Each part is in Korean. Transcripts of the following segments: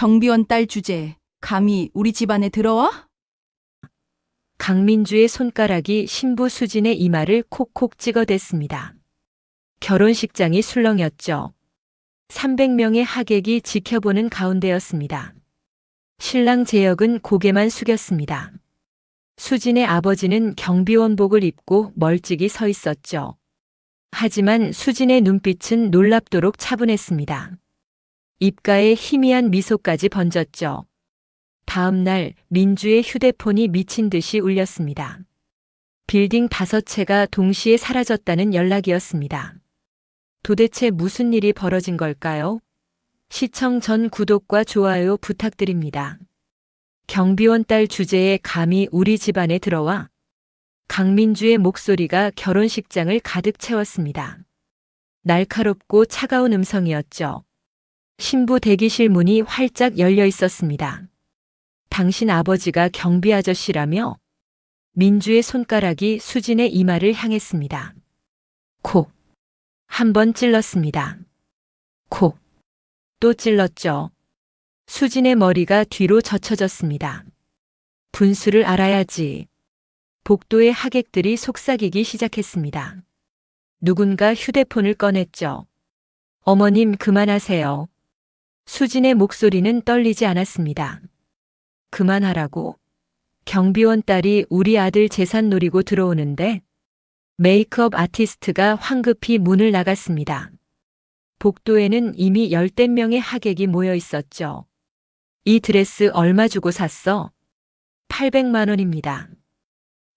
경비원 딸 주제, 감히 우리 집안에 들어와? 강민주의 손가락이 신부 수진의 이마를 콕콕 찍어댔습니다. 결혼식장이 술렁였죠. 300명의 하객이 지켜보는 가운데였습니다. 신랑 재혁은 고개만 숙였습니다. 수진의 아버지는 경비원복을 입고 멀찍이 서 있었죠. 하지만 수진의 눈빛은 놀랍도록 차분했습니다. 입가에 희미한 미소까지 번졌죠. 다음 날 민주의 휴대폰이 미친 듯이 울렸습니다. 빌딩 5채가 동시에 사라졌다는 연락이었습니다. 도대체 무슨 일이 벌어진 걸까요? 시청 전 구독과 좋아요 부탁드립니다. 경비원 딸 주제에 감히 우리 집안에 들어와 강민주의 목소리가 결혼식장을 가득 채웠습니다. 날카롭고 차가운 음성이었죠. 신부 대기실 문이 활짝 열려 있었습니다. 당신 아버지가 경비 아저씨라며? 민주의 손가락이 수진의 이마를 향했습니다. 콕. 한 번 찔렀습니다. 콕. 또 찔렀죠. 수진의 머리가 뒤로 젖혀졌습니다. 분수를 알아야지. 복도의 하객들이 속삭이기 시작했습니다. 누군가 휴대폰을 꺼냈죠. 어머님 그만하세요. 수진의 목소리는 떨리지 않았습니다. 그만하라고. 경비원 딸이 우리 아들 재산 노리고 들어오는데 메이크업 아티스트가 황급히 문을 나갔습니다. 복도에는 이미 10대 명의 하객이 모여 있었죠. 이 드레스 얼마 주고 샀어? 800만 원입니다.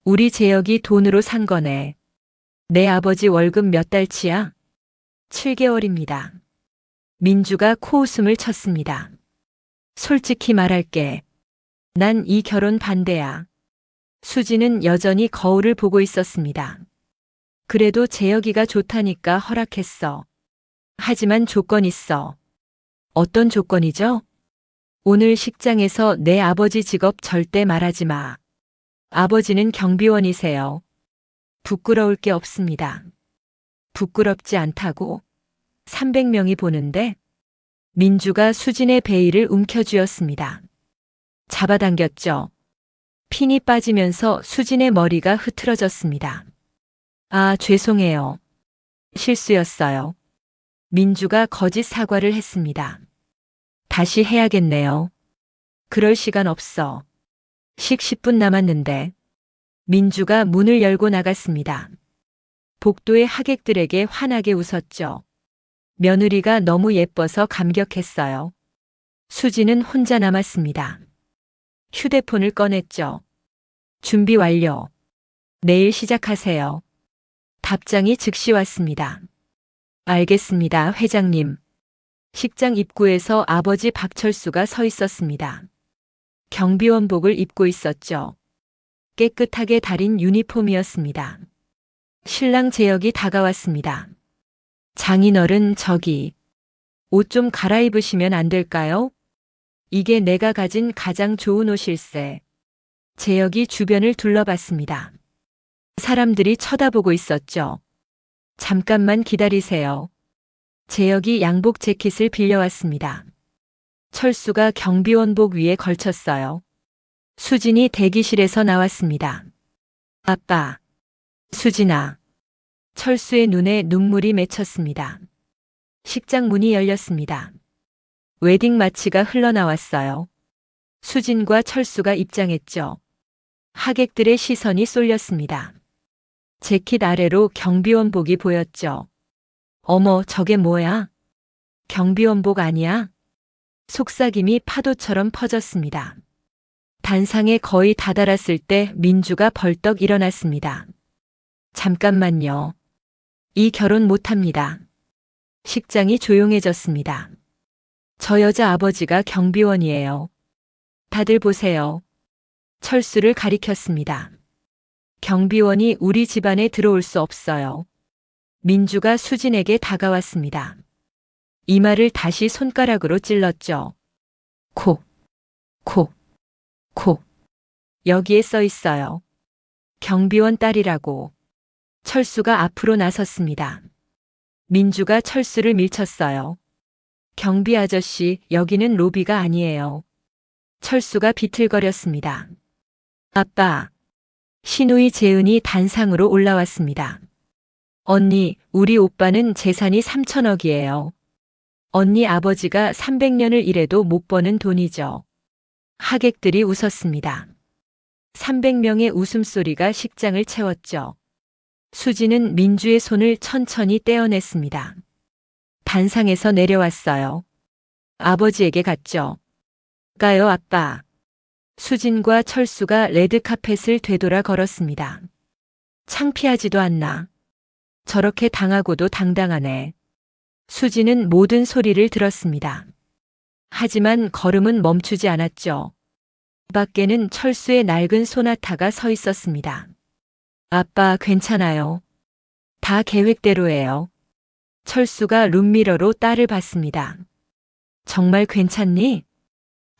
우리 재혁이 돈으로 산 거네. 내 아버지 월급 몇 달치야? 7개월입니다. 민주가 코웃음을 쳤습니다. 솔직히 말할게. 난 이 결혼 반대야. 수지는 여전히 거울을 보고 있었습니다. 그래도 재혁이가 좋다니까 허락했어. 하지만 조건 있어. 어떤 조건이죠? 오늘 식장에서 내 아버지 직업 절대 말하지 마. 아버지는 경비원이세요. 부끄러울 게 없습니다. 부끄럽지 않다고? 300명이 보는데? 민주가 수진의 베일을 움켜쥐었습니다. 잡아당겼죠. 핀이 빠지면서 수진의 머리가 흐트러졌습니다. 아, 죄송해요. 실수였어요. 민주가 거짓 사과를 했습니다. 다시 해야겠네요. 그럴 시간 없어. 식 10분 남았는데. 민주가 문을 열고 나갔습니다. 복도의 하객들에게 환하게 웃었죠. 며느리가 너무 예뻐서 감격했어요. 수지는 혼자 남았습니다. 휴대폰을 꺼냈죠. 준비 완료. 내일 시작하세요. 답장이 즉시 왔습니다. 알겠습니다, 회장님. 식장 입구에서 아버지 박철수가 서 있었습니다. 경비원복을 입고 있었죠. 깨끗하게 다린 유니폼이었습니다. 신랑 재혁이 다가왔습니다. 장인어른 저기, 옷 좀 갈아입으시면 안 될까요? 이게 내가 가진 가장 좋은 옷일세. 재혁이 주변을 둘러봤습니다. 사람들이 쳐다보고 있었죠. 잠깐만 기다리세요. 재혁이 양복 재킷을 빌려왔습니다. 철수가 경비원복 위에 걸쳤어요. 수진이 대기실에서 나왔습니다. 아빠. 수진아. 철수의 눈에 눈물이 맺혔습니다. 식장 문이 열렸습니다. 웨딩 마치가 흘러나왔어요. 수진과 철수가 입장했죠. 하객들의 시선이 쏠렸습니다. 재킷 아래로 경비원복이 보였죠. 어머, 저게 뭐야? 경비원복 아니야? 속삭임이 파도처럼 퍼졌습니다. 단상에 거의 다다랐을 때 민주가 벌떡 일어났습니다. 잠깐만요. 이 결혼 못합니다. 식장이 조용해졌습니다. 저 여자 아버지가 경비원이에요. 다들 보세요. 철수를 가리켰습니다. 경비원이 우리 집안에 들어올 수 없어요. 민주가 수진에게 다가왔습니다. 이마를 다시 손가락으로 찔렀죠. 콕, 콕, 콕. 여기에 써 있어요. 경비원 딸이라고. 철수가 앞으로 나섰습니다. 민주가 철수를 밀쳤어요. 경비 아저씨, 여기는 로비가 아니에요. 철수가 비틀거렸습니다. 아빠. 신우이 재은이 단상으로 올라왔습니다. 언니, 우리 오빠는 재산이 3천억이에요. 언니 아버지가 300년을 일해도 못 버는 돈이죠. 하객들이 웃었습니다. 300명의 웃음소리가 식장을 채웠죠. 수지는 민주의 손을 천천히 떼어냈습니다. 단상에서 내려왔어요. 아버지에게 갔죠. 가요, 아빠. 수진과 철수가 레드카펫을 되돌아 걸었습니다. 창피하지도 않나. 저렇게 당하고도 당당하네. 수지는 모든 소리를 들었습니다. 하지만 걸음은 멈추지 않았죠. 밖에는 철수의 낡은 소나타가 서 있었습니다. 아빠, 괜찮아요. 다 계획대로예요. 철수가 룸미러로 딸을 봤습니다. 정말 괜찮니?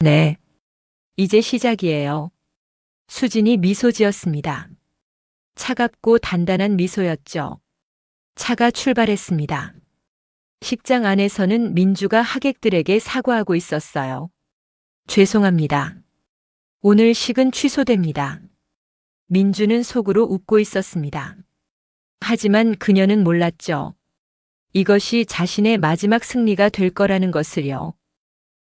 네. 이제 시작이에요. 수진이 미소 지었습니다. 차갑고 단단한 미소였죠. 차가 출발했습니다. 식장 안에서는 민주가 하객들에게 사과하고 있었어요. 죄송합니다. 오늘 식은 취소됩니다. 민주는 속으로 웃고 있었습니다. 하지만 그녀는 몰랐죠. 이것이 자신의 마지막 승리가 될 거라는 것을요.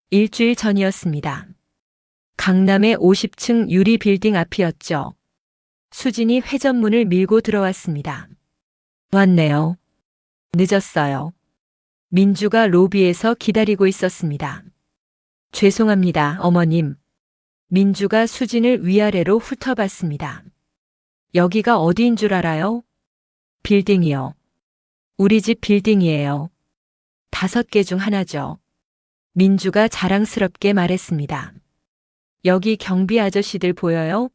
일주일 전이었습니다. 강남의 50층 유리 빌딩 앞이었죠. 수진이 회전문을 밀고 들어왔습니다. 왔네요. 늦었어요. 민주가 로비에서 기다리고 있었습니다. 죄송합니다, 어머님. 민주가 수진을 위아래로 훑어봤습니다. 여기가 어디인 줄 알아요? 빌딩이요. 우리 집 빌딩이에요. 5개 중 하나죠. 민주가 자랑스럽게 말했습니다. 여기 경비 아저씨들 보여요?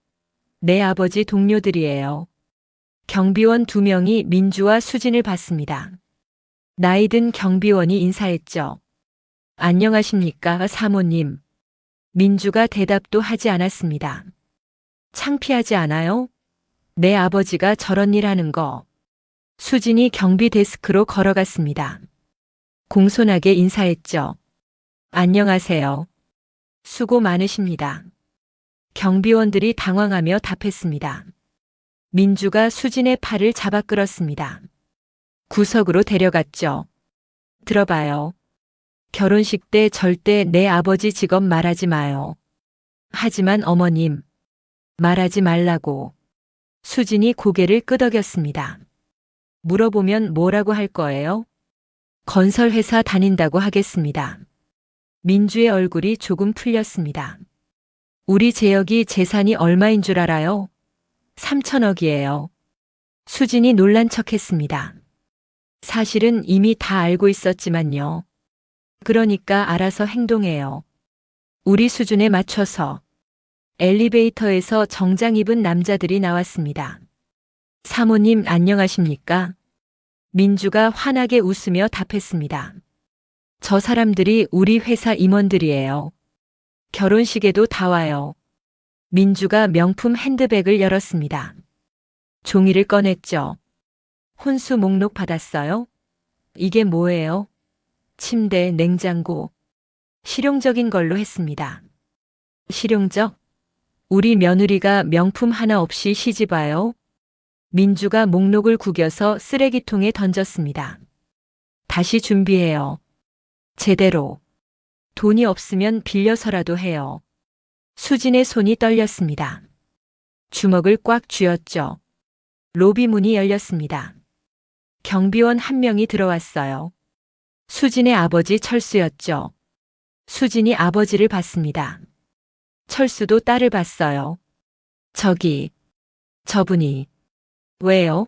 내 아버지 동료들이에요. 경비원 2명이 민주와 수진을 봤습니다. 나이든 경비원이 인사했죠. 안녕하십니까, 사모님. 민주가 대답도 하지 않았습니다. 창피하지 않아요? 내 아버지가 저런 일 하는 거. 수진이 경비 데스크로 걸어갔습니다. 공손하게 인사했죠. 안녕하세요. 수고 많으십니다. 경비원들이 당황하며 답했습니다. 민주가 수진의 팔을 잡아 끌었습니다. 구석으로 데려갔죠. 들어봐요. 결혼식 때 절대 내 아버지 직업 말하지 마요. 하지만 어머님, 말하지 말라고. 수진이 고개를 끄덕였습니다. 물어보면 뭐라고 할 거예요? 건설회사 다닌다고 하겠습니다. 민주의 얼굴이 조금 풀렸습니다. 우리 재혁이 재산이 얼마인 줄 알아요? 3천억이에요. 수진이 놀란 척했습니다. 사실은 이미 다 알고 있었지만요. 그러니까 알아서 행동해요. 우리 수준에 맞춰서. 엘리베이터에서 정장 입은 남자들이 나왔습니다. 사모님 안녕하십니까? 민주가 환하게 웃으며 답했습니다. 저 사람들이 우리 회사 임원들이에요. 결혼식에도 다 와요. 민주가 명품 핸드백을 열었습니다. 종이를 꺼냈죠. 혼수 목록 받았어요? 이게 뭐예요? 침대, 냉장고. 실용적인 걸로 했습니다. 실용적? 우리 며느리가 명품 하나 없이 시집와요? 민주가 목록을 구겨서 쓰레기통에 던졌습니다. 다시 준비해요. 제대로. 돈이 없으면 빌려서라도 해요. 수진의 손이 떨렸습니다. 주먹을 꽉 쥐었죠. 로비 문이 열렸습니다. 경비원 1명이 들어왔어요. 수진의 아버지 철수였죠. 수진이 아버지를 봤습니다. 철수도 딸을 봤어요. 저분이. 왜요?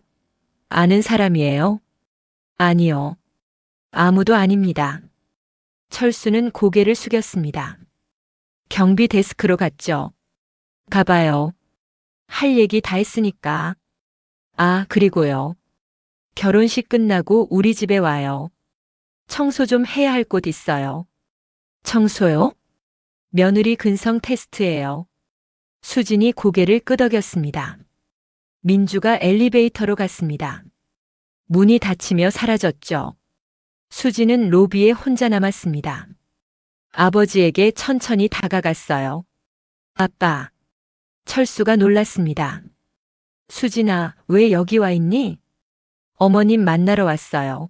아는 사람이에요? 아니요. 아무도 아닙니다. 철수는 고개를 숙였습니다. 경비 데스크로 갔죠. 가봐요. 할 얘기 다 했으니까. 아, 그리고요. 결혼식 끝나고 우리 집에 와요. 청소 좀 해야 할 곳 있어요. 청소요? 며느리 근성 테스트예요. 수진이 고개를 끄덕였습니다. 민주가 엘리베이터로 갔습니다. 문이 닫히며 사라졌죠. 수지는 로비에 혼자 남았습니다. 아버지에게 천천히 다가갔어요. 아빠. 철수가 놀랐습니다. 수진아, 왜 여기 와 있니? 어머님 만나러 왔어요.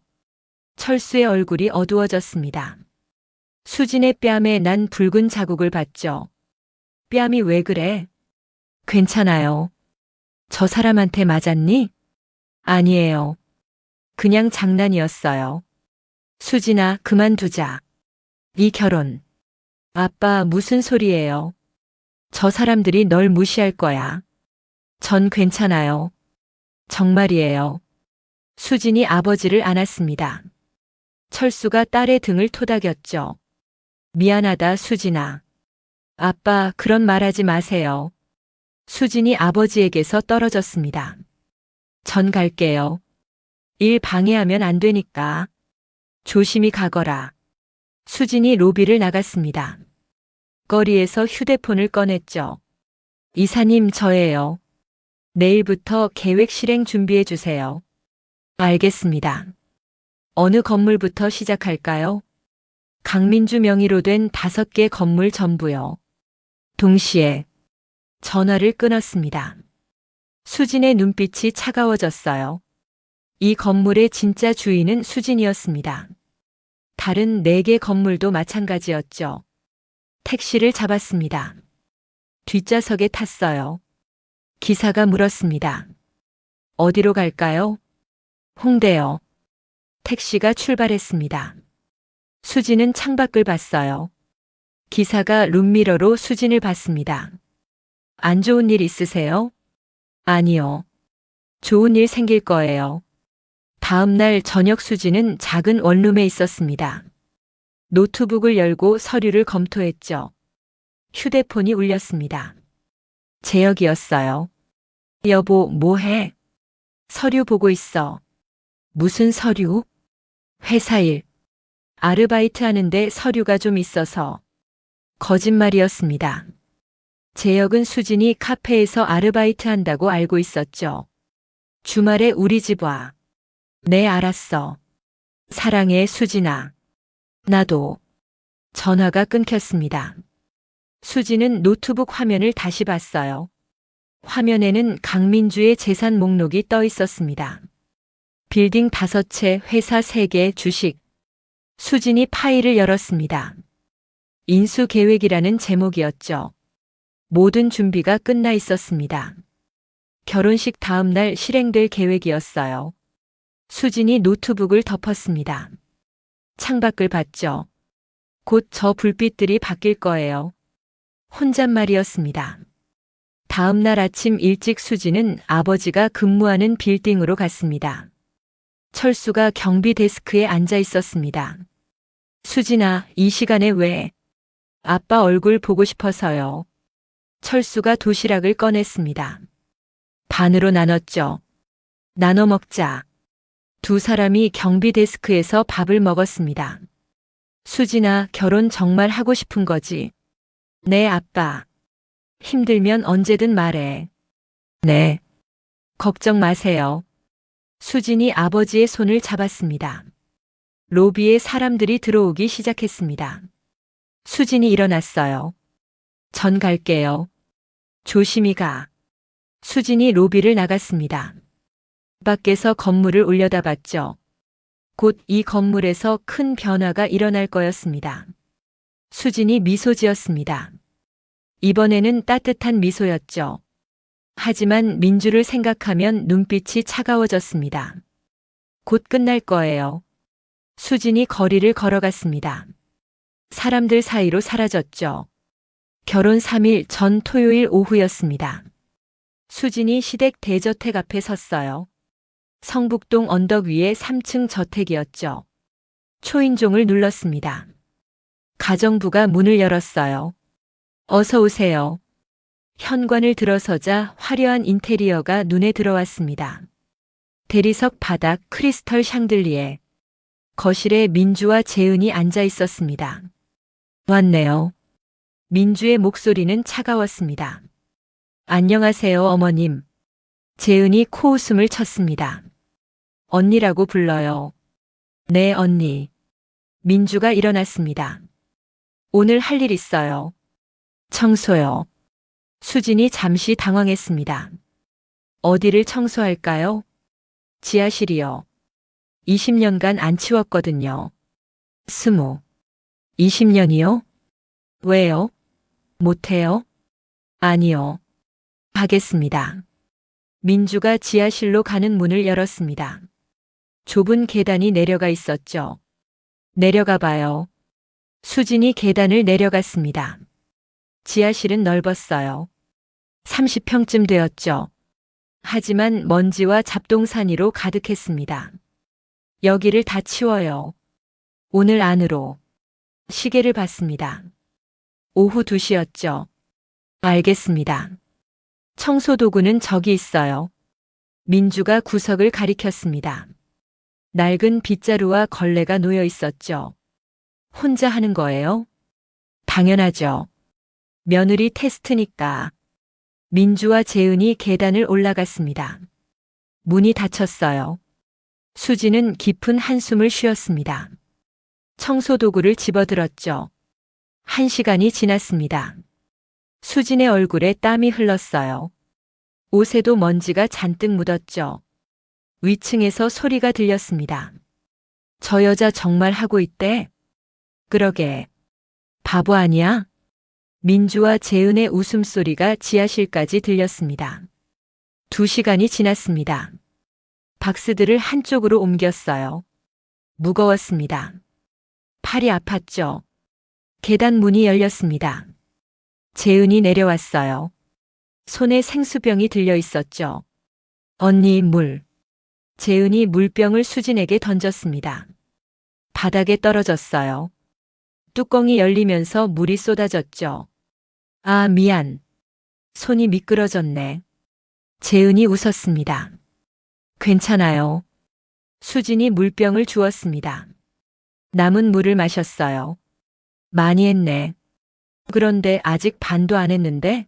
철수의 얼굴이 어두워졌습니다. 수진의 뺨에 난 붉은 자국을 봤죠. 뺨이 왜 그래? 괜찮아요. 저 사람한테 맞았니? 아니에요. 그냥 장난이었어요. 수진아, 그만두자. 이 결혼. 아빠, 무슨 소리예요? 저 사람들이 널 무시할 거야. 전 괜찮아요. 정말이에요. 수진이 아버지를 안았습니다. 철수가 딸의 등을 토닥였죠. 미안하다, 수진아. 아빠, 그런 말 하지 마세요. 수진이 아버지에게서 떨어졌습니다. 전 갈게요. 일 방해하면 안 되니까. 조심히 가거라. 수진이 로비를 나갔습니다. 거리에서 휴대폰을 꺼냈죠. 이사님, 저예요. 내일부터 계획 실행 준비해 주세요. 알겠습니다. 어느 건물부터 시작할까요? 강민주 명의로 된 5개 건물 전부요. 동시에 전화를 끊었습니다. 수진의 눈빛이 차가워졌어요. 이 건물의 진짜 주인은 수진이었습니다. 다른 4개 건물도 마찬가지였죠. 택시를 잡았습니다. 뒷좌석에 탔어요. 기사가 물었습니다. 어디로 갈까요? 홍대요. 택시가 출발했습니다. 수진은 창밖을 봤어요. 기사가 룸미러로 수진을 봤습니다. 안 좋은 일 있으세요? 아니요. 좋은 일 생길 거예요. 다음 날 저녁 수진은 작은 원룸에 있었습니다. 노트북을 열고 서류를 검토했죠. 휴대폰이 울렸습니다. 재혁이었어요. 여보, 뭐해? 서류 보고 있어. 무슨 서류? 회사 일. 아르바이트 하는데 서류가 좀 있어서. 거짓말이었습니다. 재혁은 수진이 카페에서 아르바이트 한다고 알고 있었죠. 주말에 우리 집 와. 네, 알았어. 사랑해, 수진아. 나도. 전화가 끊겼습니다. 수진은 노트북 화면을 다시 봤어요. 화면에는 강민주의 재산 목록이 떠 있었습니다. 빌딩 5채, 회사 3개, 주식. 수진이 파일을 열었습니다. 인수계획이라는 제목이었죠. 모든 준비가 끝나 있었습니다. 결혼식 다음 날 실행될 계획이었어요. 수진이 노트북을 덮었습니다. 창밖을 봤죠. 곧 저 불빛들이 바뀔 거예요. 혼잣말이었습니다. 다음 날 아침 일찍 수진은 아버지가 근무하는 빌딩으로 갔습니다. 철수가 경비 데스크에 앉아 있었습니다. 수진아, 이 시간에 왜? 아빠 얼굴 보고 싶어서요. 철수가 도시락을 꺼냈습니다. 반으로 나눴죠. 나눠 먹자. 2 사람이 경비 데스크에서 밥을 먹었습니다. 수진아, 결혼 정말 하고 싶은 거지? 네, 아빠. 힘들면 언제든 말해. 네. 걱정 마세요. 수진이 아버지의 손을 잡았습니다. 로비에 사람들이 들어오기 시작했습니다. 수진이 일어났어요. 전 갈게요. 조심히 가. 수진이 로비를 나갔습니다. 밖에서 건물을 올려다봤죠. 곧 이 건물에서 큰 변화가 일어날 거였습니다. 수진이 미소 지었습니다. 이번에는 따뜻한 미소였죠. 하지만 민주를 생각하면 눈빛이 차가워졌습니다. 곧 끝날 거예요. 수진이 거리를 걸어갔습니다. 사람들 사이로 사라졌죠. 결혼 3일 전 토요일 오후였습니다. 수진이 시댁 대저택 앞에 섰어요. 성북동 언덕 위의 3층 저택이었죠. 초인종을 눌렀습니다. 가정부가 문을 열었어요. 어서 오세요. 현관을 들어서자 화려한 인테리어가 눈에 들어왔습니다. 대리석 바닥 크리스털 샹들리에. 거실에 민주와 재은이 앉아 있었습니다. 왔네요. 민주의 목소리는 차가웠습니다. 안녕하세요, 어머님. 재은이 코웃음을 쳤습니다. 언니라고 불러요. 네, 언니. 민주가 일어났습니다. 오늘 할 일 있어요. 청소요. 수진이 잠시 당황했습니다. 어디를 청소할까요? 지하실이요. 20년간 안 치웠거든요. 20년이요? 왜요? 못해요? 아니요. 하겠습니다. 민주가 지하실로 가는 문을 열었습니다. 좁은 계단이 내려가 있었죠. 내려가 봐요. 수진이 계단을 내려갔습니다. 지하실은 넓었어요. 30평쯤 되었죠. 하지만 먼지와 잡동사니로 가득했습니다. 여기를 다 치워요. 오늘 안으로. 시계를 봤습니다. 오후 2시였죠. 알겠습니다. 청소도구는 저기 있어요. 민주가 구석을 가리켰습니다. 낡은 빗자루와 걸레가 놓여 있었죠. 혼자 하는 거예요? 당연하죠. 며느리 테스트니까. 민주와 재은이 계단을 올라갔습니다. 문이 닫혔어요. 수지는 깊은 한숨을 쉬었습니다. 청소도구를 집어들었죠. 1시간이 지났습니다. 수진의 얼굴에 땀이 흘렀어요. 옷에도 먼지가 잔뜩 묻었죠. 위층에서 소리가 들렸습니다. 저 여자 정말 하고 있대? 그러게. 바보 아니야? 민주와 재은의 웃음소리가 지하실까지 들렸습니다. 2시간이 지났습니다. 박스들을 한쪽으로 옮겼어요. 무거웠습니다. 팔이 아팠죠. 계단 문이 열렸습니다. 재은이 내려왔어요. 손에 생수병이 들려 있었죠. 언니, 물. 재은이 물병을 수진에게 던졌습니다. 바닥에 떨어졌어요. 뚜껑이 열리면서 물이 쏟아졌죠. 아, 미안. 손이 미끄러졌네. 재은이 웃었습니다. 괜찮아요. 수진이 물병을 주었습니다. 남은 물을 마셨어요. 많이 했네. 그런데 아직 반도 안 했는데?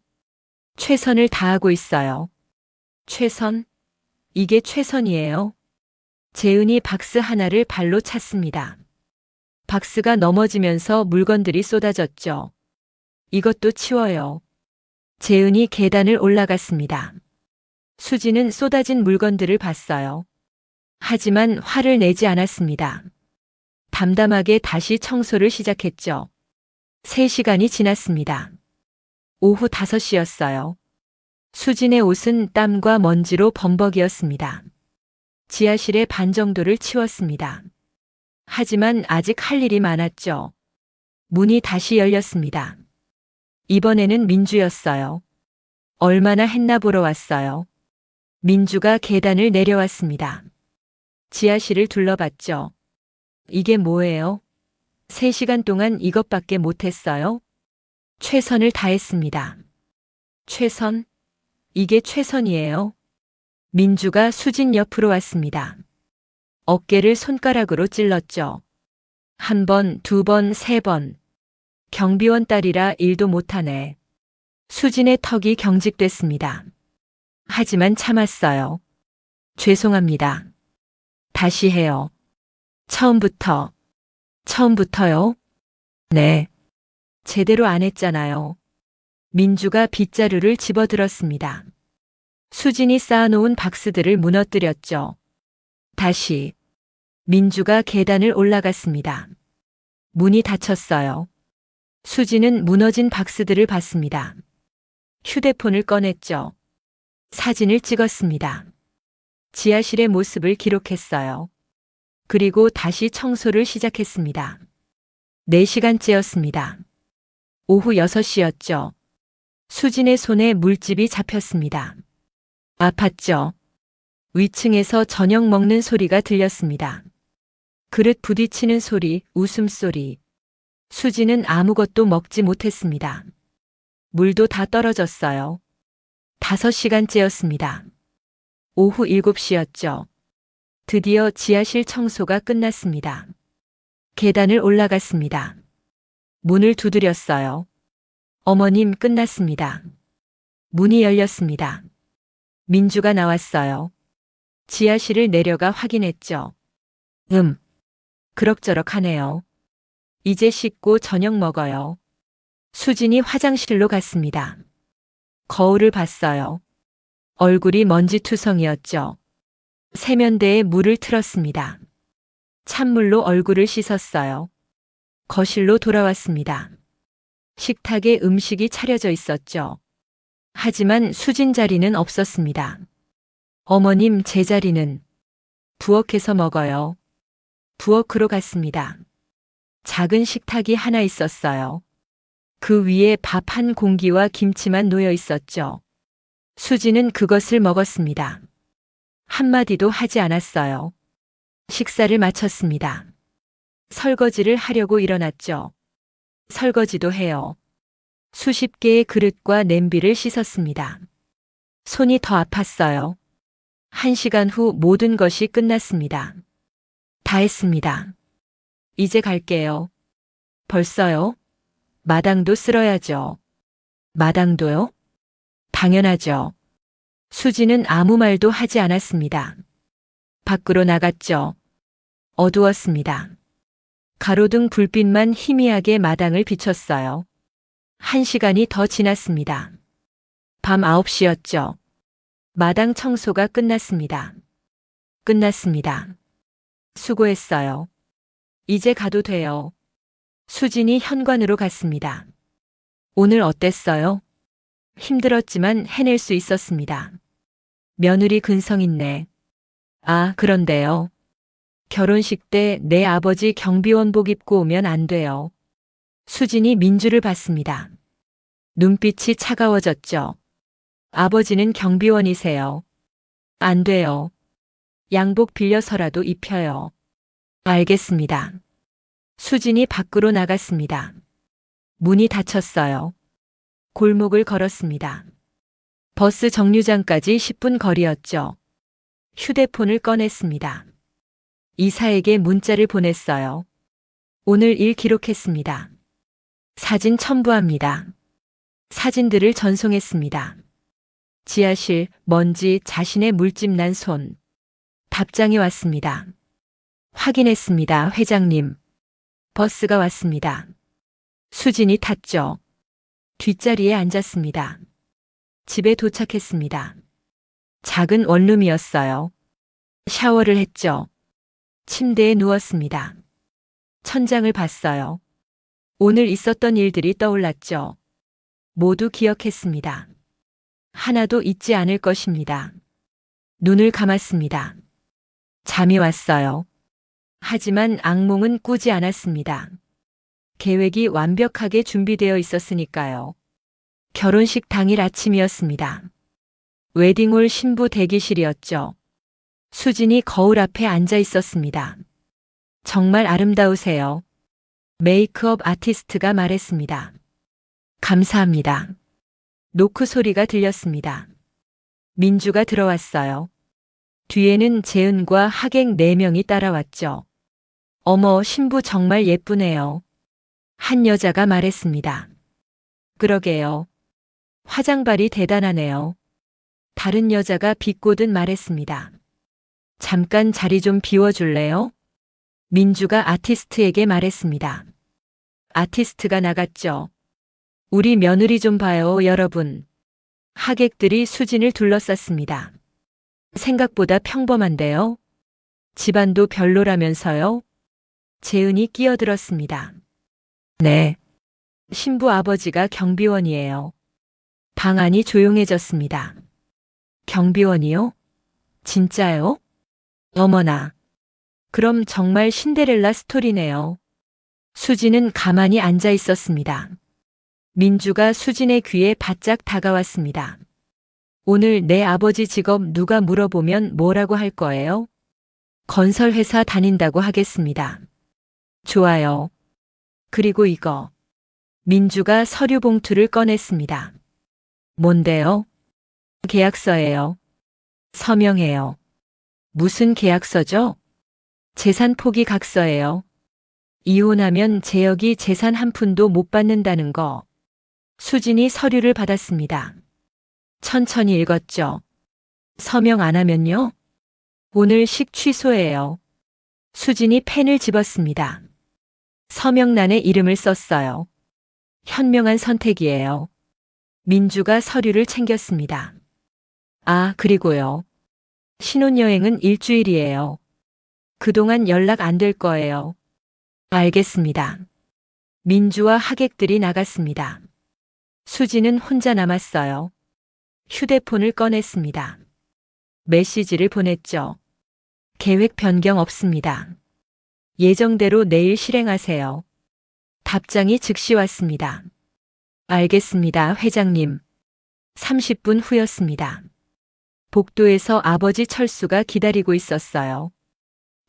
최선을 다하고 있어요. 최선? 이게 최선이에요. 재은이 박스 하나를 발로 찼습니다. 박스가 넘어지면서 물건들이 쏟아졌죠. 이것도 치워요. 재은이 계단을 올라갔습니다. 수지는 쏟아진 물건들을 봤어요. 하지만 화를 내지 않았습니다. 담담하게 다시 청소를 시작했죠. 3시간이 지났습니다. 오후 5시였어요. 수진의 옷은 땀과 먼지로 범벅이었습니다. 지하실의 반 정도를 치웠습니다. 하지만 아직 할 일이 많았죠. 문이 다시 열렸습니다. 이번에는 민주였어요. 얼마나 했나 보러 왔어요. 민주가 계단을 내려왔습니다. 지하실을 둘러봤죠. 이게 뭐예요? 3시간 동안 이것밖에 못했어요? 최선을 다했습니다. 최선? 이게 최선이에요? 민주가 수진 옆으로 왔습니다. 어깨를 손가락으로 찔렀죠. 1번, 2번, 3번. 경비원 딸이라 일도 못하네. 수진의 턱이 경직됐습니다. 하지만 참았어요. 죄송합니다. 다시 해요. 처음부터. 처음부터요? 네. 제대로 안 했잖아요. 민주가 빗자루를 집어들었습니다. 수진이 쌓아놓은 박스들을 무너뜨렸죠. 다시. 민주가 계단을 올라갔습니다. 문이 닫혔어요. 수진은 무너진 박스들을 봤습니다. 휴대폰을 꺼냈죠. 사진을 찍었습니다. 지하실의 모습을 기록했어요. 그리고 다시 청소를 시작했습니다. 4시간째였습니다. 오후 6시였죠. 수진의 손에 물집이 잡혔습니다. 아팠죠. 위층에서 저녁 먹는 소리가 들렸습니다. 그릇 부딪히는 소리, 웃음소리. 수진은 아무것도 먹지 못했습니다. 물도 다 떨어졌어요. 5시간째였습니다. 오후 7시였죠. 드디어 지하실 청소가 끝났습니다. 계단을 올라갔습니다. 문을 두드렸어요. 어머님, 끝났습니다. 문이 열렸습니다. 민주가 나왔어요. 지하실을 내려가 확인했죠. 그럭저럭 하네요. 이제 씻고 저녁 먹어요. 수진이 화장실로 갔습니다. 거울을 봤어요. 얼굴이 먼지투성이었죠. 세면대에 물을 틀었습니다. 찬물로 얼굴을 씻었어요. 거실로 돌아왔습니다. 식탁에 음식이 차려져 있었죠. 하지만 수진 자리는 없었습니다. 어머님, 제 자리는 부엌에서 먹어요. 부엌으로 갔습니다. 작은 식탁이 하나 있었어요. 그 위에 밥 한 공기와 김치만 놓여 있었죠. 수지는 그것을 먹었습니다. 한마디도 하지 않았어요. 식사를 마쳤습니다. 설거지를 하려고 일어났죠. 설거지도 해요. 수십 개의 그릇과 냄비를 씻었습니다. 손이 더 아팠어요. 1시간 후 모든 것이 끝났습니다. 다 했습니다. 이제 갈게요. 벌써요? 마당도 쓸어야죠. 마당도요? 당연하죠. 수지는 아무 말도 하지 않았습니다. 밖으로 나갔죠. 어두웠습니다. 가로등 불빛만 희미하게 마당을 비췄어요. 1시간이 더 지났습니다. 밤 9시였죠. 마당 청소가 끝났습니다. 끝났습니다. 수고했어요. 이제 가도 돼요. 수진이 현관으로 갔습니다. 오늘 어땠어요? 힘들었지만 해낼 수 있었습니다. 며느리 근성 있네. 아, 그런데요. 결혼식 때 내 아버지 경비원복 입고 오면 안 돼요. 수진이 민주를 봤습니다. 눈빛이 차가워졌죠. 아버지는 경비원이세요. 안 돼요. 양복 빌려서라도 입혀요. 알겠습니다. 수진이 밖으로 나갔습니다. 문이 닫혔어요. 골목을 걸었습니다. 버스 정류장까지 10분 거리였죠. 휴대폰을 꺼냈습니다. 이사에게 문자를 보냈어요. 오늘 일 기록했습니다. 사진 첨부합니다. 사진들을 전송했습니다. 지하실, 먼지, 자신의 물집 난 손. 답장이 왔습니다. 확인했습니다, 회장님. 버스가 왔습니다. 수진이 탔죠. 뒷자리에 앉았습니다. 집에 도착했습니다. 작은 원룸이었어요. 샤워를 했죠. 침대에 누웠습니다. 천장을 봤어요. 오늘 있었던 일들이 떠올랐죠. 모두 기억했습니다. 하나도 잊지 않을 것입니다. 눈을 감았습니다. 잠이 왔어요. 하지만 악몽은 꾸지 않았습니다. 계획이 완벽하게 준비되어 있었으니까요. 결혼식 당일 아침이었습니다. 웨딩홀 신부 대기실이었죠. 수진이 거울 앞에 앉아 있었습니다. 정말 아름다우세요. 메이크업 아티스트가 말했습니다. 감사합니다. 노크 소리가 들렸습니다. 민주가 들어왔어요. 뒤에는 재은과 하객 4명이 따라왔죠. 어머, 신부 정말 예쁘네요. 한 여자가 말했습니다. 그러게요. 화장발이 대단하네요. 다른 여자가 비꼬듯 말했습니다. 잠깐 자리 좀 비워줄래요? 민주가 아티스트에게 말했습니다. 아티스트가 나갔죠. 우리 며느리 좀 봐요, 여러분. 하객들이 수진을 둘러쌌습니다. 생각보다 평범한데요? 집안도 별로라면서요? 재은이 끼어들었습니다. 네. 신부 아버지가 경비원이에요. 방 안이 조용해졌습니다. 경비원이요? 진짜요? 어머나. 그럼 정말 신데렐라 스토리네요. 수진은 가만히 앉아 있었습니다. 민주가 수진의 귀에 바짝 다가왔습니다. 오늘 내 아버지 직업 누가 물어보면 뭐라고 할 거예요? 건설회사 다닌다고 하겠습니다. 좋아요. 그리고 이거. 민주가 서류 봉투를 꺼냈습니다. 뭔데요? 계약서예요. 서명해요. 무슨 계약서죠? 재산 포기 각서예요. 이혼하면 재혁이 재산 한 푼도 못 받는다는 거. 수진이 서류를 받았습니다. 천천히 읽었죠. 서명 안 하면요? 오늘 식 취소해요. 수진이 펜을 집었습니다. 서명란에 이름을 썼어요. 현명한 선택이에요. 민주가 서류를 챙겼습니다. 아, 그리고요. 신혼여행은 일주일이에요. 그동안 연락 안 될 거예요. 알겠습니다. 민주와 하객들이 나갔습니다. 수지는 혼자 남았어요. 휴대폰을 꺼냈습니다. 메시지를 보냈죠. 계획 변경 없습니다. 예정대로 내일 실행하세요. 답장이 즉시 왔습니다. 알겠습니다, 회장님. 30분 후였습니다. 복도에서 아버지 철수가 기다리고 있었어요.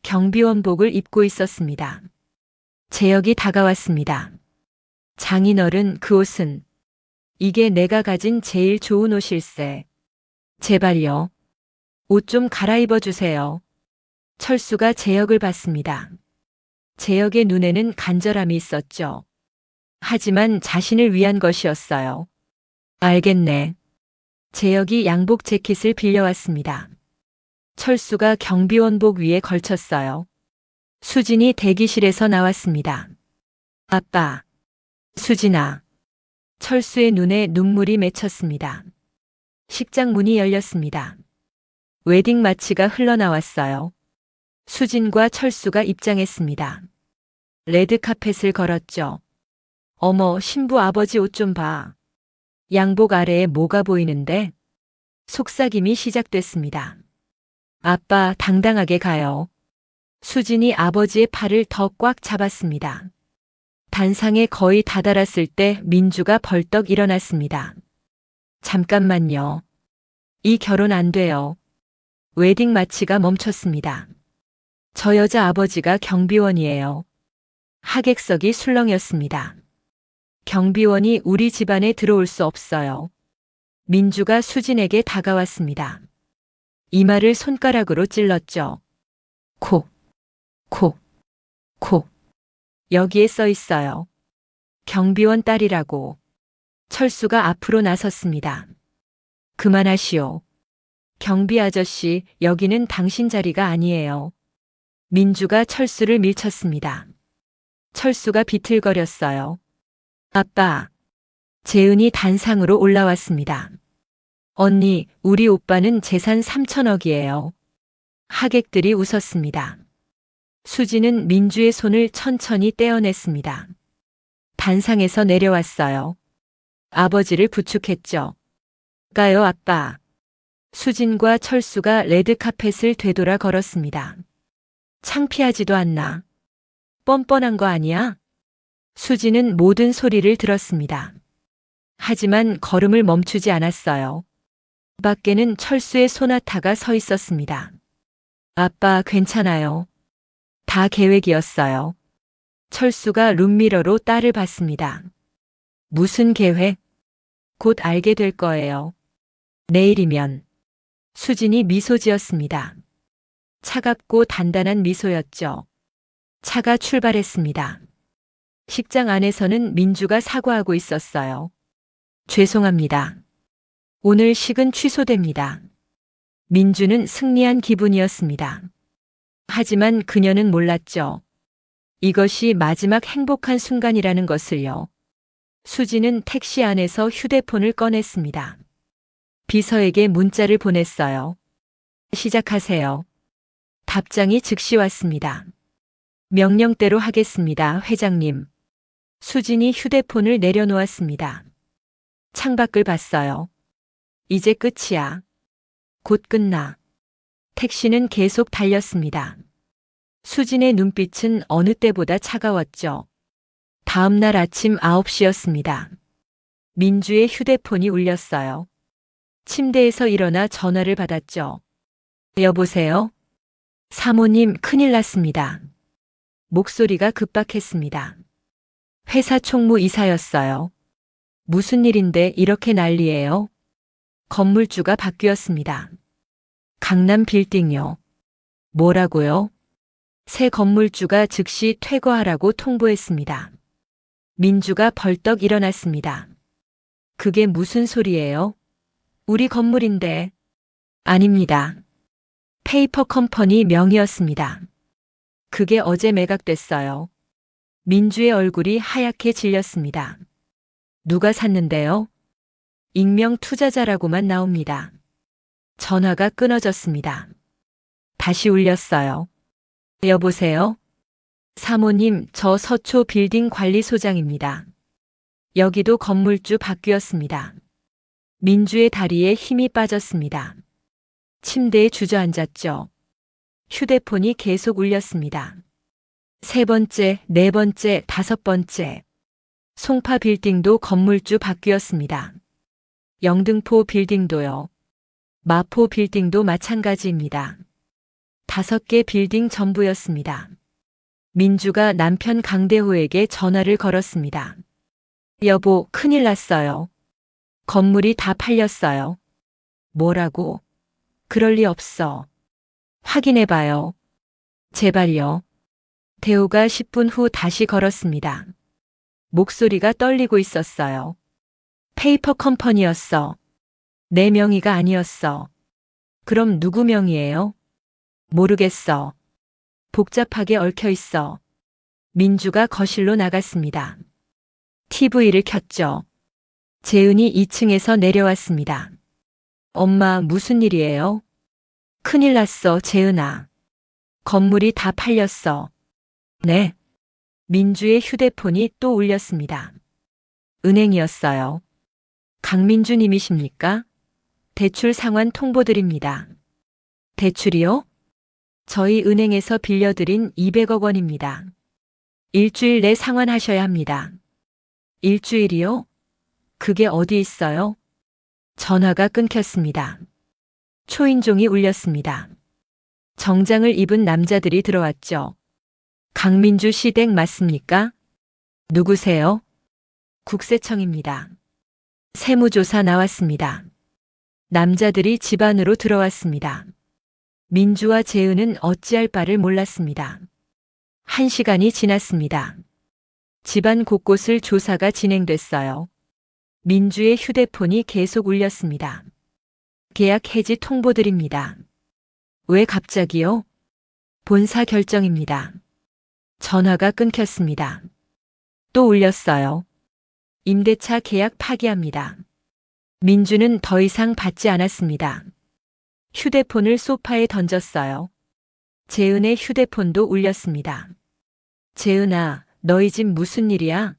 경비원복을 입고 있었습니다. 재혁이 다가왔습니다. 장인어른, 그 옷은? 이게 내가 가진 제일 좋은 옷일세. 제발요. 옷 좀 갈아입어 주세요. 철수가 재혁을 봤습니다. 재혁의 눈에는 간절함이 있었죠. 하지만 자신을 위한 것이었어요. 알겠네. 재혁이 양복 재킷을 빌려왔습니다. 철수가 경비원복 위에 걸쳤어요. 수진이 대기실에서 나왔습니다. 아빠. 수진아. 철수의 눈에 눈물이 맺혔습니다. 식장 문이 열렸습니다. 웨딩 마치가 흘러나왔어요. 수진과 철수가 입장했습니다. 레드카펫을 걸었죠. 어머, 신부 아버지 옷 좀 봐. 양복 아래에 뭐가 보이는데? 속삭임이 시작됐습니다. 아빠, 당당하게 가요. 수진이 아버지의 팔을 더 꽉 잡았습니다. 단상에 거의 다다랐을 때 민주가 벌떡 일어났습니다. 잠깐만요. 이 결혼 안 돼요. 웨딩 마치가 멈췄습니다. 저 여자 아버지가 경비원이에요. 하객석이 술렁였습니다. 경비원이 우리 집안에 들어올 수 없어요. 민주가 수진에게 다가왔습니다. 이마를 손가락으로 찔렀죠. 콕, 콕, 콕. 여기에 써 있어요. 경비원 딸이라고. 철수가 앞으로 나섰습니다. 그만하시오. 경비 아저씨, 여기는 당신 자리가 아니에요. 민주가 철수를 밀쳤습니다. 철수가 비틀거렸어요. 아빠. 재은이 단상으로 올라왔습니다. 언니, 우리 오빠는 재산 3천억이에요. 하객들이 웃었습니다. 수지는 민주의 손을 천천히 떼어냈습니다. 단상에서 내려왔어요. 아버지를 부축했죠. 가요, 아빠. 수진과 철수가 레드카펫을 되돌아 걸었습니다. 창피하지도 않나? 뻔뻔한 거 아니야? 수지는 모든 소리를 들었습니다. 하지만 걸음을 멈추지 않았어요. 밖에는 철수의 소나타가 서 있었습니다. 아빠, 괜찮아요. 다 계획이었어요. 철수가 룸미러로 딸을 봤습니다. 무슨 계획? 곧 알게 될 거예요. 내일이면. 수진이 미소 지었습니다. 차갑고 단단한 미소였죠. 차가 출발했습니다. 식장 안에서는 민주가 사과하고 있었어요. 죄송합니다. 오늘 식은 취소됩니다. 민주는 승리한 기분이었습니다. 하지만 그녀는 몰랐죠. 이것이 마지막 행복한 순간이라는 것을요. 수지는 택시 안에서 휴대폰을 꺼냈습니다. 비서에게 문자를 보냈어요. 시작하세요. 답장이 즉시 왔습니다. 명령대로 하겠습니다, 회장님. 수진이 휴대폰을 내려놓았습니다. 창밖을 봤어요. 이제 끝이야. 곧 끝나. 택시는 계속 달렸습니다. 수진의 눈빛은 어느 때보다 차가웠죠. 다음 날 아침 9시였습니다. 민주의 휴대폰이 울렸어요. 침대에서 일어나 전화를 받았죠. 여보세요? 사모님, 큰일 났습니다. 목소리가 급박했습니다. 회사 총무 이사였어요. 무슨 일인데 이렇게 난리예요? 건물주가 바뀌었습니다. 강남 빌딩요. 뭐라고요? 새 건물주가 즉시 퇴거하라고 통보했습니다. 민주가 벌떡 일어났습니다. 그게 무슨 소리예요? 우리 건물인데. 아닙니다. 페이퍼 컴퍼니 명의였습니다. 그게 어제 매각됐어요. 민주의 얼굴이 하얗게 질렸습니다. 누가 샀는데요? 익명 투자자라고만 나옵니다. 전화가 끊어졌습니다. 다시 울렸어요. 여보세요? 사모님, 저 서초 빌딩 관리소장입니다. 여기도 건물주 바뀌었습니다. 민주의 다리에 힘이 빠졌습니다. 침대에 주저앉았죠. 휴대폰이 계속 울렸습니다. 세 번째, 네 번째, 다섯 번째. 송파 빌딩도 건물주 바뀌었습니다. 영등포 빌딩도요. 마포 빌딩도 마찬가지입니다. 5개 빌딩 전부였습니다. 민주가 남편 강대호에게 전화를 걸었습니다. 여보, 큰일 났어요. 건물이 다 팔렸어요. 뭐라고? 그럴 리 없어. 확인해봐요. 제발요. 대호가 10분 후 다시 걸었습니다. 목소리가 떨리고 있었어요. 페이퍼 컴퍼니였어. 내 명의가 아니었어. 그럼 누구 명의예요? 모르겠어. 복잡하게 얽혀 있어. 민주가 거실로 나갔습니다. TV를 켰죠. 재은이 2층에서 내려왔습니다. 엄마, 무슨 일이에요? 큰일 났어, 재은아. 건물이 다 팔렸어. 네. 민주의 휴대폰이 또 울렸습니다. 은행이었어요. 강민주 님이십니까? 대출 상환 통보드립니다. 대출이요? 저희 은행에서 빌려드린 200억 원입니다. 일주일 내 상환하셔야 합니다. 일주일이요? 그게 어디 있어요? 전화가 끊겼습니다. 초인종이 울렸습니다. 정장을 입은 남자들이 들어왔죠. 강민주 씨 댁 맞습니까? 누구세요? 국세청입니다. 세무조사 나왔습니다. 남자들이 집 안으로 들어왔습니다. 민주와 재은은 어찌할 바를 몰랐습니다. 1시간이 지났습니다. 집안 곳곳을 조사가 진행됐어요. 민주의 휴대폰이 계속 울렸습니다. 계약 해지 통보드립니다. 왜 갑자기요? 본사 결정입니다. 전화가 끊겼습니다. 또 울렸어요. 임대차 계약 파기합니다. 민주는 더 이상 받지 않았습니다. 휴대폰을 소파에 던졌어요. 재은의 휴대폰도 울렸습니다. 재은아, 너희 집 무슨 일이야?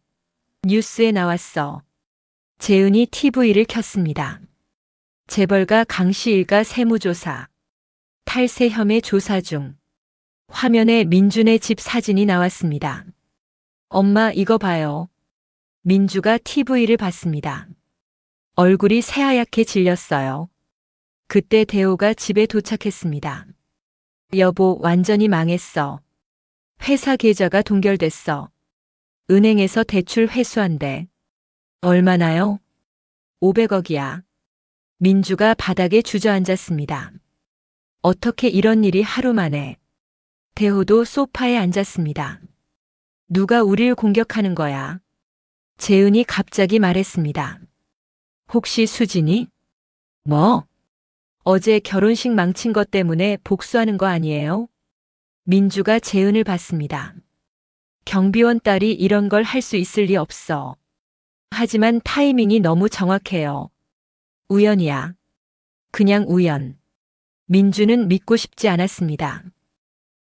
뉴스에 나왔어. 재은이 TV를 켰습니다. 재벌가 강씨 일가 세무조사. 탈세 혐의 조사 중. 화면에 민준의 집 사진이 나왔습니다. 엄마, 이거 봐요. 민주가 TV를 봤습니다. 얼굴이 새하얗게 질렸어요. 그때 대호가 집에 도착했습니다. 여보, 완전히 망했어. 회사 계좌가 동결됐어. 은행에서 대출 회수한대. 얼마나요? 500억이야. 민주가 바닥에 주저앉았습니다. 어떻게 이런 일이 하루 만에. 대호도 소파에 앉았습니다. 누가 우릴 공격하는 거야? 재은이 갑자기 말했습니다. 혹시 수진이? 뭐? 어제 결혼식 망친 것 때문에 복수하는 거 아니에요? 민주가 재은을 봤습니다. 경비원 딸이 이런 걸 할 수 있을 리 없어. 하지만 타이밍이 너무 정확해요. 우연이야. 그냥 우연. 민주는 믿고 싶지 않았습니다.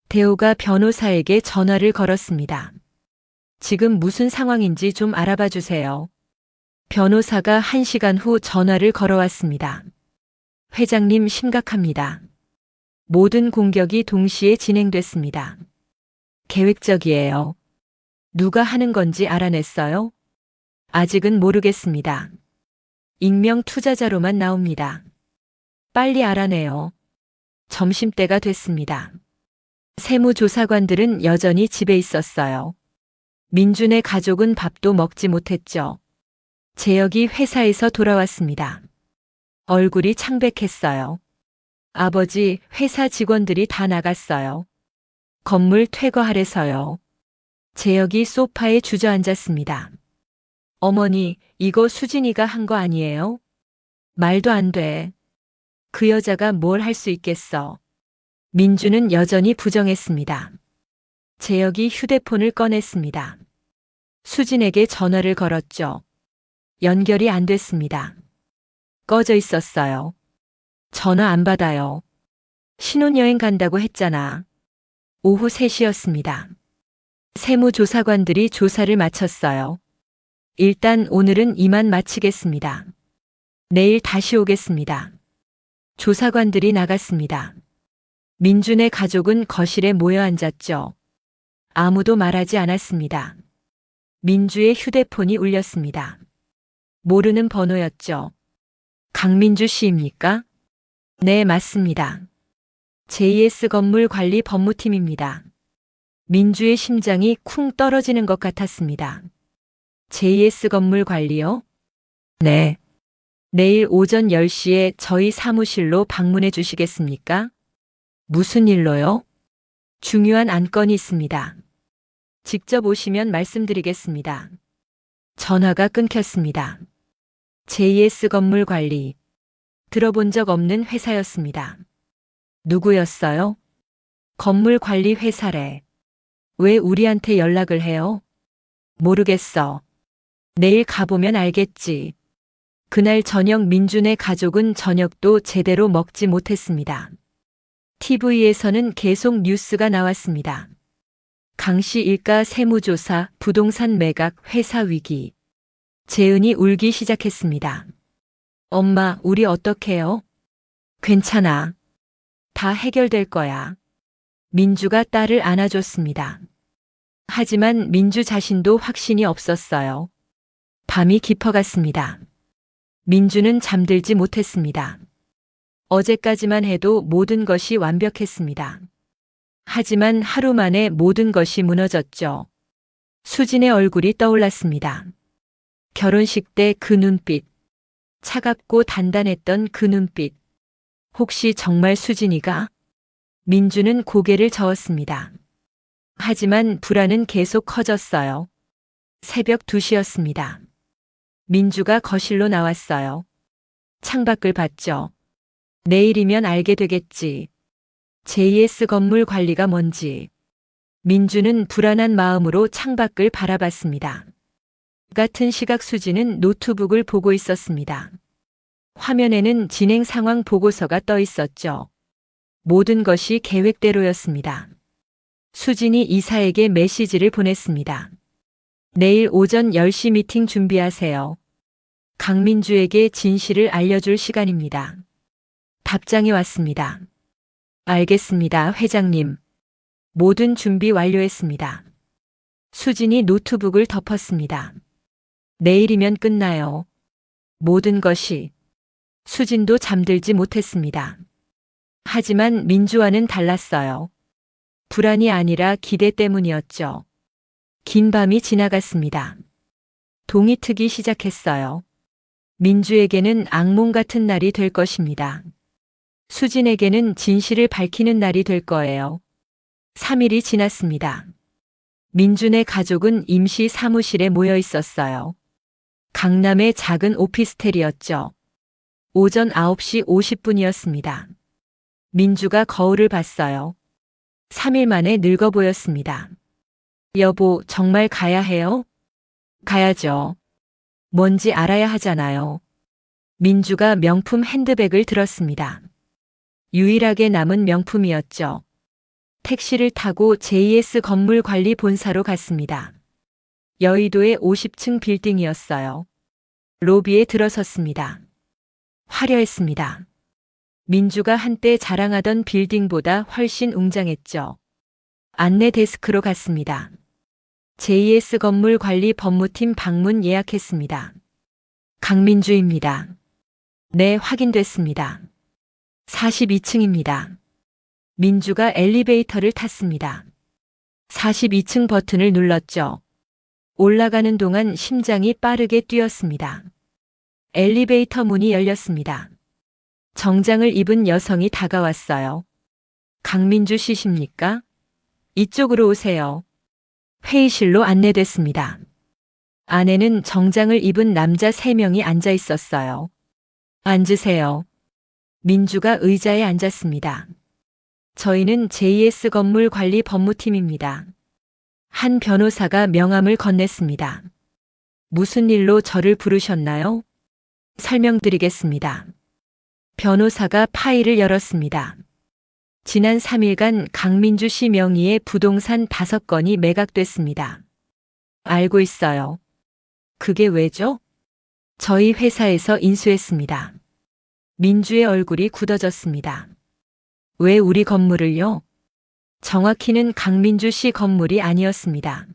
대호가 변호사에게 전화를 걸었습니다. 지금 무슨 상황인지 좀 알아봐 주세요. 변호사가 1시간 후 전화를 걸어왔습니다. 회장님, 심각합니다. 모든 공격이 동시에 진행됐습니다. 계획적이에요. 누가 하는 건지 알아냈어요? 아직은 모르겠습니다. 익명 투자자로만 나옵니다. 빨리 알아내요. 점심때가 됐습니다. 세무조사관들은 여전히 집에 있었어요. 민준의 가족은 밥도 먹지 못했죠. 재혁이 회사에서 돌아왔습니다. 얼굴이 창백했어요. 아버지, 회사 직원들이 다 나갔어요. 건물 퇴거하래서요. 재혁이 소파에 주저앉았습니다. 어머니, 이거 수진이가 한 거 아니에요? 말도 안 돼. 그 여자가 뭘 할 수 있겠어. 민주는 여전히 부정했습니다. 재혁이 휴대폰을 꺼냈습니다. 수진에게 전화를 걸었죠. 연결이 안 됐습니다. 꺼져 있었어요. 전화 안 받아요. 신혼여행 간다고 했잖아. 오후 3시였습니다. 세무조사관들이 조사를 마쳤어요. 일단 오늘은 이만 마치겠습니다. 내일 다시 오겠습니다. 조사관들이 나갔습니다. 민준의 가족은 거실에 모여 앉았죠. 아무도 말하지 않았습니다. 민주의 휴대폰이 울렸습니다. 모르는 번호였죠. 강민주 씨입니까? 네, 맞습니다. JS 건물 관리 법무팀입니다. 민주의 심장이 쿵 떨어지는 것 같았습니다. JS 건물 관리요? 네. 내일 오전 10시에 저희 사무실로 방문해 주시겠습니까? 무슨 일로요? 중요한 안건이 있습니다. 직접 오시면 말씀드리겠습니다. 전화가 끊겼습니다. JS 건물 관리. 들어본 적 없는 회사였습니다. 누구였어요? 건물 관리 회사래. 왜 우리한테 연락을 해요? 모르겠어. 내일 가보면 알겠지. 그날 저녁 민준의 가족은 저녁도 제대로 먹지 못했습니다. TV에서는 계속 뉴스가 나왔습니다. 강씨 일가 세무조사, 부동산 매각, 회사 위기. 재은이 울기 시작했습니다. 엄마, 우리 어떡해요? 괜찮아. 다 해결될 거야. 민주가 딸을 안아줬습니다. 하지만 민주 자신도 확신이 없었어요. 밤이 깊어갔습니다. 민주는 잠들지 못했습니다. 어제까지만 해도 모든 것이 완벽했습니다. 하지만 하루 만에 모든 것이 무너졌죠. 수진의 얼굴이 떠올랐습니다. 결혼식 때 그 눈빛. 차갑고 단단했던 그 눈빛. 혹시 정말 수진이가? 민주는 고개를 저었습니다. 하지만 불안은 계속 커졌어요. 새벽 2시였습니다. 민주가 거실로 나왔어요. 창밖을 봤죠. 내일이면 알게 되겠지. JS 건물 관리가 뭔지. 민주는 불안한 마음으로 창밖을 바라봤습니다. 같은 시각 수지는 노트북을 보고 있었습니다. 화면에는 진행 상황 보고서가 떠 있었죠. 모든 것이 계획대로였습니다. 수진이 이사에게 메시지를 보냈습니다. 내일 오전 10시 미팅 준비하세요. 강민주에게 진실을 알려줄 시간입니다. 답장이 왔습니다. 알겠습니다, 회장님. 모든 준비 완료했습니다. 수진이 노트북을 덮었습니다. 내일이면 끝나요. 모든 것이. 수진도 잠들지 못했습니다. 하지만 민주와는 달랐어요. 불안이 아니라 기대 때문이었죠. 긴 밤이 지나갔습니다. 동이 트기 시작했어요. 민주에게는 악몽 같은 날이 될 것입니다. 수진에게는 진실을 밝히는 날이 될 거예요. 3일이 지났습니다. 민준의 가족은 임시 사무실에 모여 있었어요. 강남의 작은 오피스텔이었죠. 오전 9시 50분이었습니다. 민주가 거울을 봤어요. 3일 만에 늙어 보였습니다. 여보, 정말 가야 해요? 가야죠. 뭔지 알아야 하잖아요. 민주가 명품 핸드백을 들었습니다. 유일하게 남은 명품이었죠. 택시를 타고 JS 건물 관리 본사로 갔습니다. 여의도의 50층 빌딩이었어요. 로비에 들어섰습니다. 화려했습니다. 민주가 한때 자랑하던 빌딩보다 훨씬 웅장했죠. 안내 데스크로 갔습니다. JS 건물 관리 법무팀 방문 예약했습니다. 강민주입니다. 네, 확인됐습니다. 42층입니다. 민주가 엘리베이터를 탔습니다. 42층 버튼을 눌렀죠. 올라가는 동안 심장이 빠르게 뛰었습니다. 엘리베이터 문이 열렸습니다. 정장을 입은 여성이 다가왔어요. 강민주 씨십니까? 이쪽으로 오세요. 회의실로 안내됐습니다. 안에는 정장을 입은 남자 3명이 앉아 있었어요. 앉으세요. 민주가 의자에 앉았습니다. 저희는 JS 건물 관리 법무팀입니다. 한 변호사가 명함을 건넸습니다. 무슨 일로 저를 부르셨나요? 설명드리겠습니다. 변호사가 파일을 열었습니다. 지난 3일간 강민주 씨 명의의 부동산 5건이 매각됐습니다. 알고 있어요. 그게 왜죠? 저희 회사에서 인수했습니다. 민주의 얼굴이 굳어졌습니다. 왜 우리 건물을요? 정확히는 강민주 씨 건물이 아니었습니다.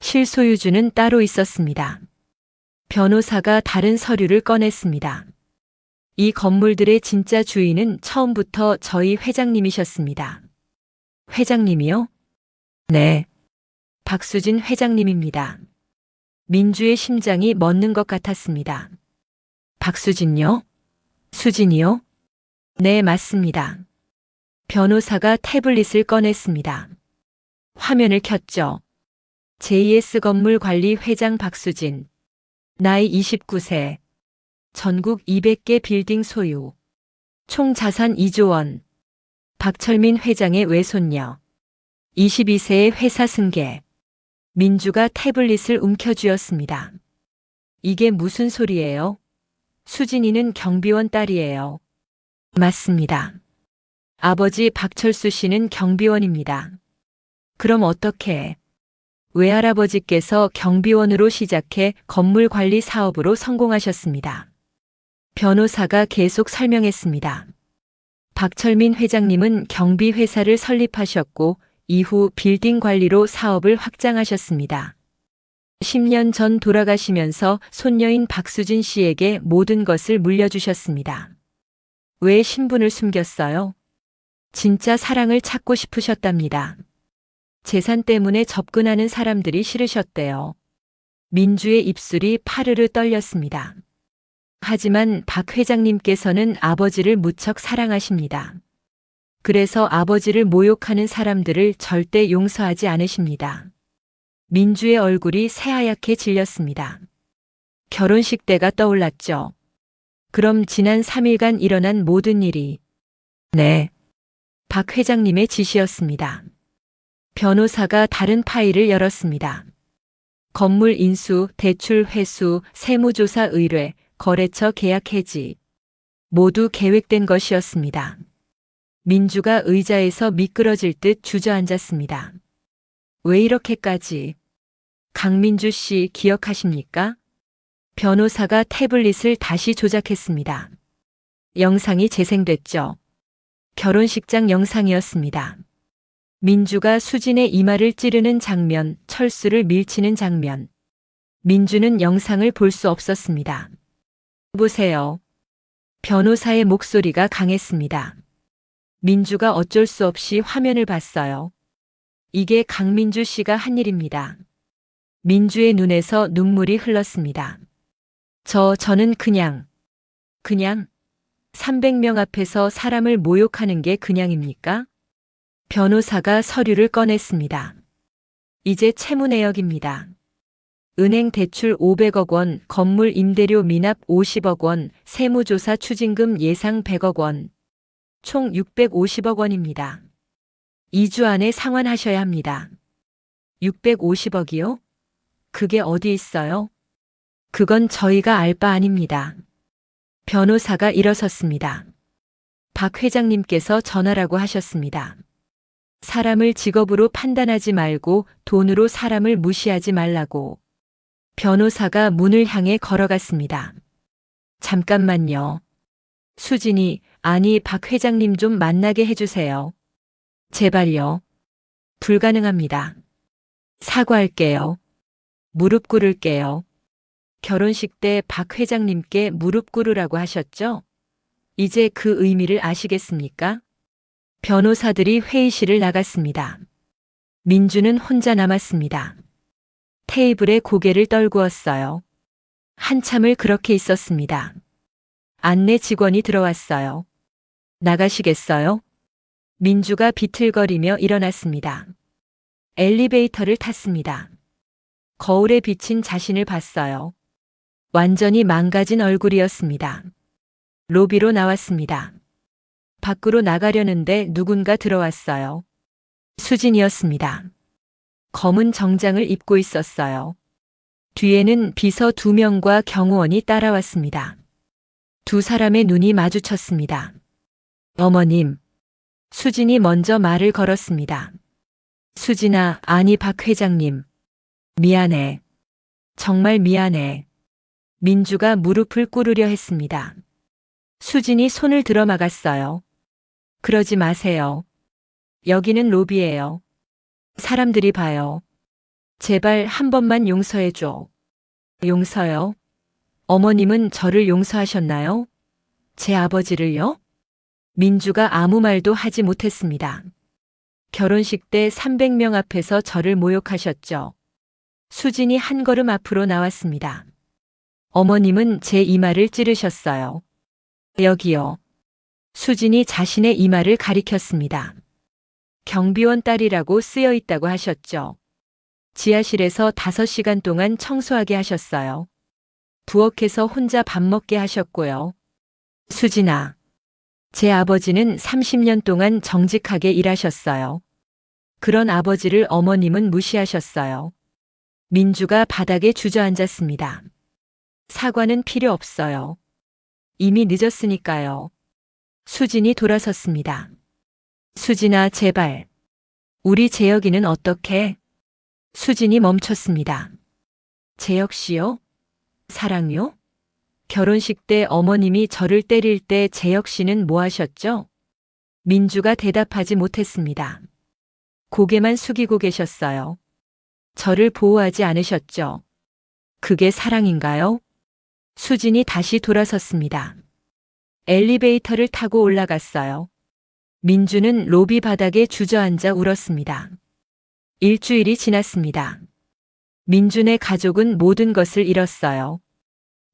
실소유주는 따로 있었습니다. 변호사가 다른 서류를 꺼냈습니다. 이 건물들의 진짜 주인은 처음부터 저희 회장님이셨습니다. 회장님이요? 네. 박수진 회장님입니다. 민주의 심장이 멎는 것 같았습니다. 박수진요? 수진이요? 네, 맞습니다. 변호사가 태블릿을 꺼냈습니다. 화면을 켰죠. JS 건물 관리 회장 박수진. 나이 29세. 전국 200개 빌딩 소유. 총 자산 2조 원. 박철민 회장의 외손녀. 22세의 회사 승계. 민주가 태블릿을 움켜쥐었습니다. 이게 무슨 소리예요? 수진이는 경비원 딸이에요. 맞습니다. 아버지 박철수 씨는 경비원입니다. 그럼 어떻게? 외할아버지께서 경비원으로 시작해 건물 관리 사업으로 성공하셨습니다. 변호사가 계속 설명했습니다. 박철민 회장님은 경비회사를 설립하셨고 이후 빌딩 관리로 사업을 확장하셨습니다. 10년 전 돌아가시면서 손녀인 박수진 씨에게 모든 것을 물려주셨습니다. 왜 신분을 숨겼어요? 진짜 사랑을 찾고 싶으셨답니다. 재산 때문에 접근하는 사람들이 싫으셨대요. 민주의 입술이 파르르 떨렸습니다. 하지만 박 회장님께서는 아버지를 무척 사랑하십니다. 그래서 아버지를 모욕하는 사람들을 절대 용서하지 않으십니다. 민주의 얼굴이 새하얗게 질렸습니다. 결혼식 때가 떠올랐죠. 그럼 지난 3일간 일어난 모든 일이 네, 박 회장님의 지시였습니다. 변호사가 다른 파일을 열었습니다. 건물 인수, 대출 회수, 세무조사 의뢰, 거래처 계약 해지. 모두 계획된 것이었습니다. 민주가 의자에서 미끄러질 듯 주저앉았습니다. 왜 이렇게까지? 강민주 씨 기억하십니까? 변호사가 태블릿을 다시 조작했습니다. 영상이 재생됐죠. 결혼식장 영상이었습니다. 민주가 수진의 이마를 찌르는 장면, 철수를 밀치는 장면. 민주는 영상을 볼 수 없었습니다. 보세요. 변호사의 목소리가 강했습니다. 민주가 어쩔 수 없이 화면을 봤어요. 이게 강민주 씨가 한 일입니다. 민주의 눈에서 눈물이 흘렀습니다. 저는 그냥 300명 앞에서 사람을 모욕하는 게 그냥입니까? 변호사가 서류를 꺼냈습니다. 이제 채무 내역입니다. 은행 대출 500억 원, 건물 임대료 미납 50억 원, 세무조사 추징금 예상 100억 원. 총 650억 원입니다. 2주 안에 상환하셔야 합니다. 650억이요? 그게 어디 있어요? 그건 저희가 알 바 아닙니다. 변호사가 일어섰습니다. 박 회장님께서 전화라고 하셨습니다. 사람을 직업으로 판단하지 말고 돈으로 사람을 무시하지 말라고. 변호사가 문을 향해 걸어갔습니다. 잠깐만요. 수진이, 아니 박 회장님 좀 만나게 해주세요. 제발요. 불가능합니다. 사과할게요. 무릎 꿇을게요. 결혼식 때 박 회장님께 무릎 꿇으라고 하셨죠? 이제 그 의미를 아시겠습니까? 변호사들이 회의실을 나갔습니다. 민주는 혼자 남았습니다. 테이블에 고개를 떨구었어요. 한참을 그렇게 있었습니다. 안내 직원이 들어왔어요. 나가시겠어요? 민주가 비틀거리며 일어났습니다. 엘리베이터를 탔습니다. 거울에 비친 자신을 봤어요. 완전히 망가진 얼굴이었습니다. 로비로 나왔습니다. 밖으로 나가려는데 누군가 들어왔어요. 수진이었습니다. 검은 정장을 입고 있었어요. 뒤에는 비서 2명과 경호원이 따라왔습니다. 두 사람의 눈이 마주쳤습니다. 어머님, 수진이 먼저 말을 걸었습니다. 수진아, 아니 박 회장님. 미안해. 정말 미안해. 민주가 무릎을 꿇으려 했습니다. 수진이 손을 들어 막았어요. 그러지 마세요. 여기는 로비예요. 사람들이 봐요. 제발 한 번만 용서해줘. 용서요? 어머님은 저를 용서하셨나요? 제 아버지를요? 민주가 아무 말도 하지 못했습니다. 결혼식 때 300명 앞에서 저를 모욕하셨죠. 수진이 한 걸음 앞으로 나왔습니다. 어머님은 제 이마를 찌르셨어요. 여기요. 수진이 자신의 이마를 가리켰습니다. 경비원 딸이라고 쓰여 있다고 하셨죠. 지하실에서 5시간 동안 청소하게 하셨어요. 부엌에서 혼자 밥 먹게 하셨고요. 수진아, 제 아버지는 30년 동안 정직하게 일하셨어요. 그런 아버지를 어머님은 무시하셨어요. 민주가 바닥에 주저앉았습니다. 사과는 필요 없어요. 이미 늦었으니까요. 수진이 돌아섰습니다. 수진아, 제발. 우리 재혁이는 어떻게? 수진이 멈췄습니다. 재혁 씨요? 사랑요? 결혼식 때 어머님이 저를 때릴 때 재혁 씨는 뭐 하셨죠? 민주가 대답하지 못했습니다. 고개만 숙이고 계셨어요. 저를 보호하지 않으셨죠? 그게 사랑인가요? 수진이 다시 돌아섰습니다. 엘리베이터를 타고 올라갔어요. 민주는 로비 바닥에 주저앉아 울었습니다. 일주일이 지났습니다. 민준의 가족은 모든 것을 잃었어요.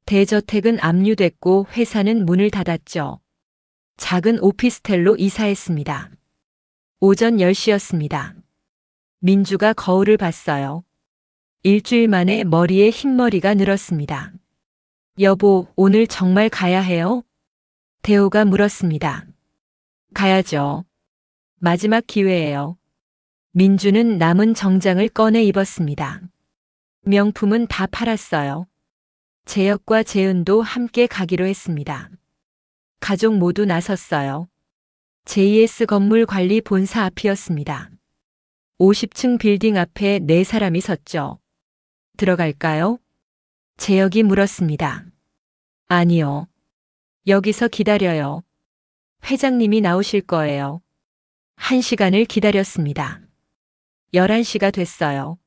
대저택은 압류됐고 회사는 문을 닫았죠. 작은 오피스텔로 이사했습니다. 오전 10시였습니다. 민주가 거울을 봤어요. 일주일 만에 머리에 흰머리가 늘었습니다. 여보, 오늘 정말 가야 해요? 대호가 물었습니다. 가야죠. 마지막 기회예요. 민주는 남은 정장을 꺼내 입었습니다. 명품은 다 팔았어요. 재혁과 재은도 함께 가기로 했습니다. 가족 모두 나섰어요. JS 건물 관리 본사 앞이었습니다. 50층 빌딩 앞에 4사람이 섰죠. 들어갈까요? 재혁이 물었습니다. 아니요. 여기서 기다려요. 회장님이 나오실 거예요. 1시간을 기다렸습니다. 11시가 됐어요.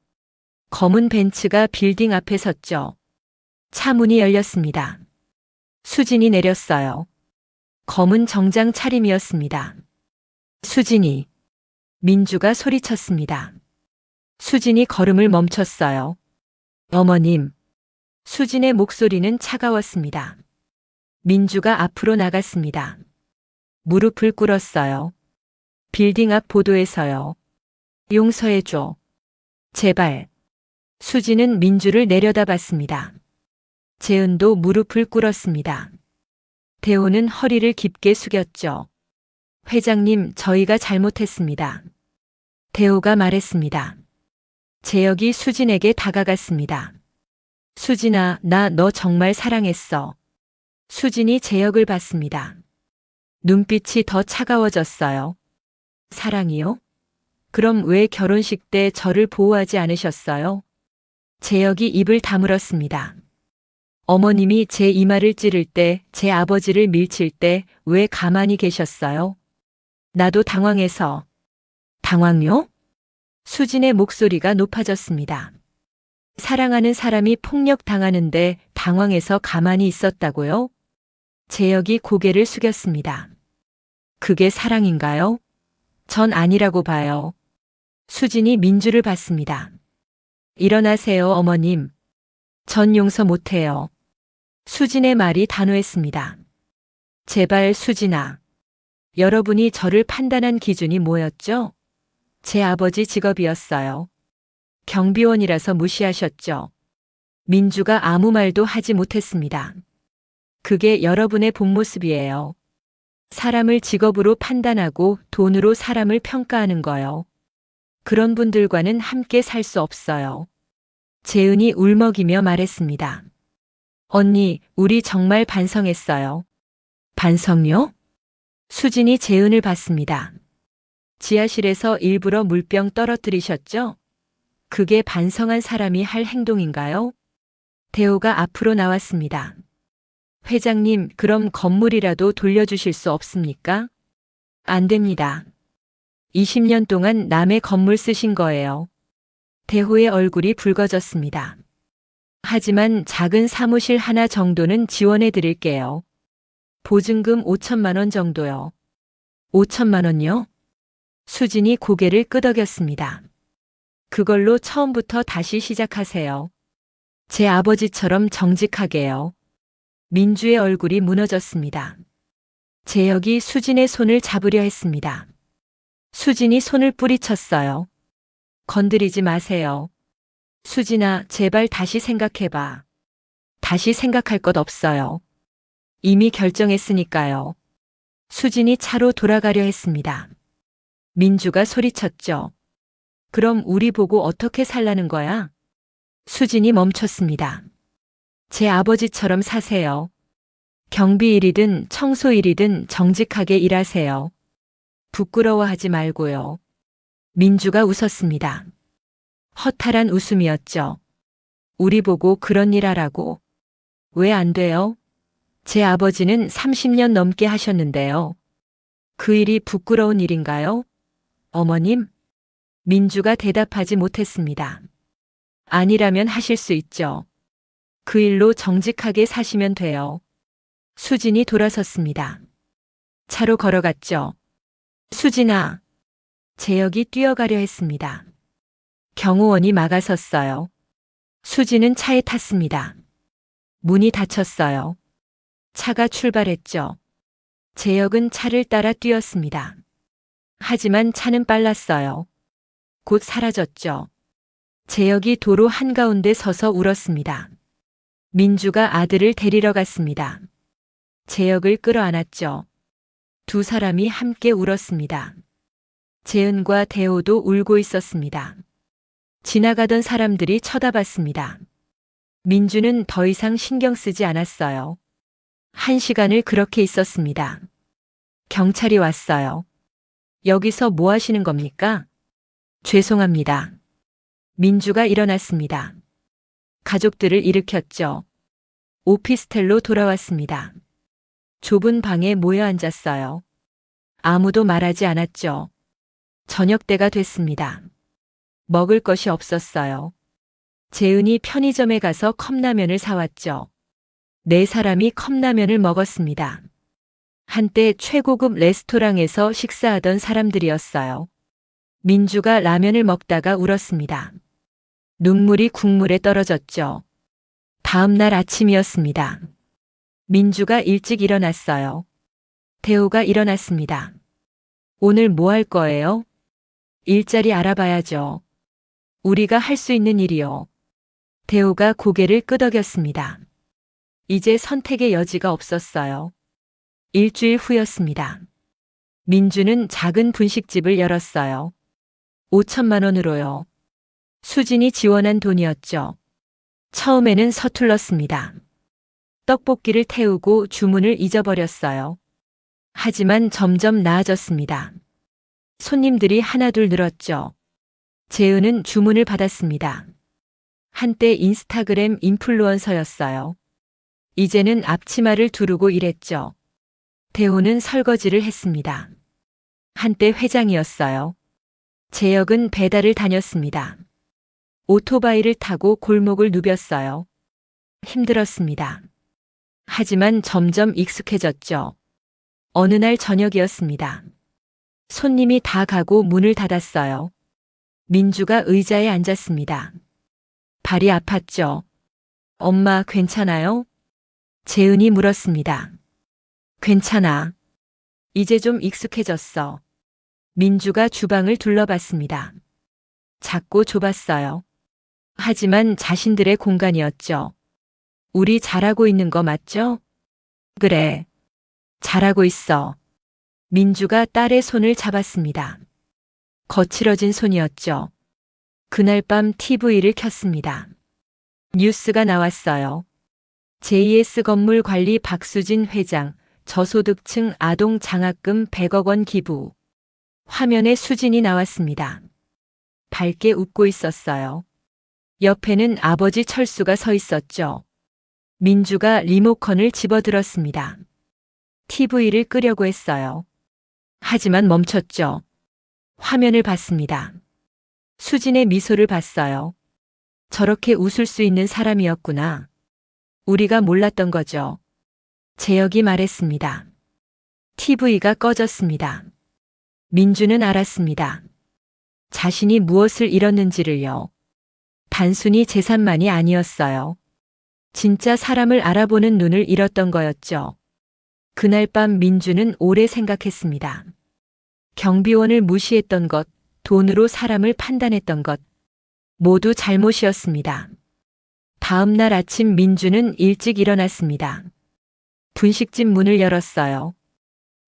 검은 벤츠가 빌딩 앞에 섰죠. 차 문이 열렸습니다. 수진이 내렸어요. 검은 정장 차림이었습니다. 수진이. 민주가 소리쳤습니다. 수진이 걸음을 멈췄어요. 어머님. 수진의 목소리는 차가웠습니다. 민주가 앞으로 나갔습니다. 무릎을 꿇었어요. 빌딩 앞 보도에서요. 용서해줘. 제발. 수진은 민주를 내려다봤습니다. 재은도 무릎을 꿇었습니다. 대호는 허리를 깊게 숙였죠. 회장님, 저희가 잘못했습니다. 대호가 말했습니다. 재혁이 수진에게 다가갔습니다. 수진아, 나 너 정말 사랑했어. 수진이 재혁을 봤습니다. 눈빛이 더 차가워졌어요. 사랑이요? 그럼 왜 결혼식 때 저를 보호하지 않으셨어요? 재혁이 입을 다물었습니다. 어머님이 제 이마를 찌를 때, 제 아버지를 밀칠 때 왜 가만히 계셨어요? 나도 당황해서. 당황요? 수진의 목소리가 높아졌습니다. 사랑하는 사람이 폭력당하는데 당황해서 가만히 있었다고요? 재혁이 고개를 숙였습니다. 그게 사랑인가요? 전 아니라고 봐요. 수진이 민주를 봤습니다. 일어나세요, 어머님. 전 용서 못해요. 수진의 말이 단호했습니다. 제발 수진아. 여러분이 저를 판단한 기준이 뭐였죠? 제 아버지 직업이었어요. 경비원이라서 무시하셨죠. 민주가 아무 말도 하지 못했습니다. 그게 여러분의 본 모습이에요. 사람을 직업으로 판단하고 돈으로 사람을 평가하는 거요. 그런 분들과는 함께 살 수 없어요. 재은이 울먹이며 말했습니다. 언니, 우리 정말 반성했어요. 반성요? 수진이 재은을 봤습니다. 지하실에서 일부러 물병 떨어뜨리셨죠? 그게 반성한 사람이 할 행동인가요? 대호가 앞으로 나왔습니다. 회장님, 그럼 건물이라도 돌려주실 수 없습니까? 안 됩니다. 20년 동안 남의 건물 쓰신 거예요. 대호의 얼굴이 붉어졌습니다. 하지만 작은 사무실 하나 정도는 지원해 드릴게요. 보증금 5천만 원 정도요. 5천만 원요? 수진이 고개를 끄덕였습니다. 그걸로 처음부터 다시 시작하세요. 제 아버지처럼 정직하게요. 민주의 얼굴이 무너졌습니다. 재혁이 수진의 손을 잡으려 했습니다. 수진이 손을 뿌리쳤어요. 건드리지 마세요. 수진아, 제발 다시 생각해봐. 다시 생각할 것 없어요. 이미 결정했으니까요. 수진이 차로 돌아가려 했습니다. 민주가 소리쳤죠. 그럼 우리 보고 어떻게 살라는 거야? 수진이 멈췄습니다. 제 아버지처럼 사세요. 경비 일이든 청소 일이든 정직하게 일하세요. 부끄러워하지 말고요. 민주가 웃었습니다. 허탈한 웃음이었죠. 우리 보고 그런 일 하라고. 왜 안 돼요? 제 아버지는 30년 넘게 하셨는데요. 그 일이 부끄러운 일인가요? 어머님? 민주가 대답하지 못했습니다. 아니라면 하실 수 있죠. 그 일로 정직하게 사시면 돼요. 수진이 돌아섰습니다. 차로 걸어갔죠. 수진아. 재혁이 뛰어가려 했습니다. 경호원이 막아섰어요. 수진은 차에 탔습니다. 문이 닫혔어요. 차가 출발했죠. 재혁은 차를 따라 뛰었습니다. 하지만 차는 빨랐어요. 곧 사라졌죠. 재혁이 도로 한가운데 서서 울었습니다. 민주가 아들을 데리러 갔습니다. 재혁을 끌어안았죠. 두 사람이 함께 울었습니다. 재은과 대호도 울고 있었습니다. 지나가던 사람들이 쳐다봤습니다. 민주는 더 이상 신경 쓰지 않았어요. 1시간을 그렇게 있었습니다. 경찰이 왔어요. 여기서 뭐 하시는 겁니까? 죄송합니다. 민주가 일어났습니다. 가족들을 일으켰죠. 오피스텔로 돌아왔습니다. 좁은 방에 모여 앉았어요. 아무도 말하지 않았죠. 저녁 때가 됐습니다. 먹을 것이 없었어요. 재은이 편의점에 가서 컵라면을 사왔죠. 네 사람이 컵라면을 먹었습니다. 한때 최고급 레스토랑에서 식사하던 사람들이었어요. 민주가 라면을 먹다가 울었습니다. 눈물이 국물에 떨어졌죠. 다음 날 아침이었습니다. 민주가 일찍 일어났어요. 대호가 일어났습니다. 오늘 뭐 할 거예요? 일자리 알아봐야죠. 우리가 할 수 있는 일이요. 대호가 고개를 끄덕였습니다. 이제 선택의 여지가 없었어요. 일주일 후였습니다. 민주는 작은 분식집을 열었어요. 5천만 원으로요. 수진이 지원한 돈이었죠. 처음에는 서툴렀습니다. 떡볶이를 태우고 주문을 잊어버렸어요. 하지만 점점 나아졌습니다. 손님들이 하나둘 늘었죠. 재은은 주문을 받았습니다. 한때 인스타그램 인플루언서였어요. 이제는 앞치마를 두르고 일했죠. 대호는 설거지를 했습니다. 한때 회장이었어요. 재혁은 배달을 다녔습니다. 오토바이를 타고 골목을 누볐어요. 힘들었습니다. 하지만 점점 익숙해졌죠. 어느 날 저녁이었습니다. 손님이 다 가고 문을 닫았어요. 민주가 의자에 앉았습니다. 발이 아팠죠. 엄마 괜찮아요? 재은이 물었습니다. 괜찮아. 이제 좀 익숙해졌어. 민주가 주방을 둘러봤습니다. 작고 좁았어요. 하지만 자신들의 공간이었죠. 우리 잘하고 있는 거 맞죠? 그래. 잘하고 있어. 민주가 딸의 손을 잡았습니다. 거칠어진 손이었죠. 그날 밤 TV를 켰습니다. 뉴스가 나왔어요. JS 건물 관리 박수진 회장, 저소득층 아동 장학금 100억 원 기부. 화면에 수진이 나왔습니다. 밝게 웃고 있었어요. 옆에는 아버지 철수가 서 있었죠. 민주가 리모컨을 집어들었습니다. TV를 끄려고 했어요. 하지만 멈췄죠. 화면을 봤습니다. 수진의 미소를 봤어요. 저렇게 웃을 수 있는 사람이었구나. 우리가 몰랐던 거죠. 재혁이 말했습니다. TV가 꺼졌습니다. 민주는 알았습니다. 자신이 무엇을 잃었는지를요. 단순히 재산만이 아니었어요. 진짜 사람을 알아보는 눈을 잃었던 거였죠. 그날 밤 민주는 오래 생각했습니다. 경비원을 무시했던 것, 돈으로 사람을 판단했던 것, 모두 잘못이었습니다. 다음 날 아침 민주는 일찍 일어났습니다. 분식집 문을 열었어요.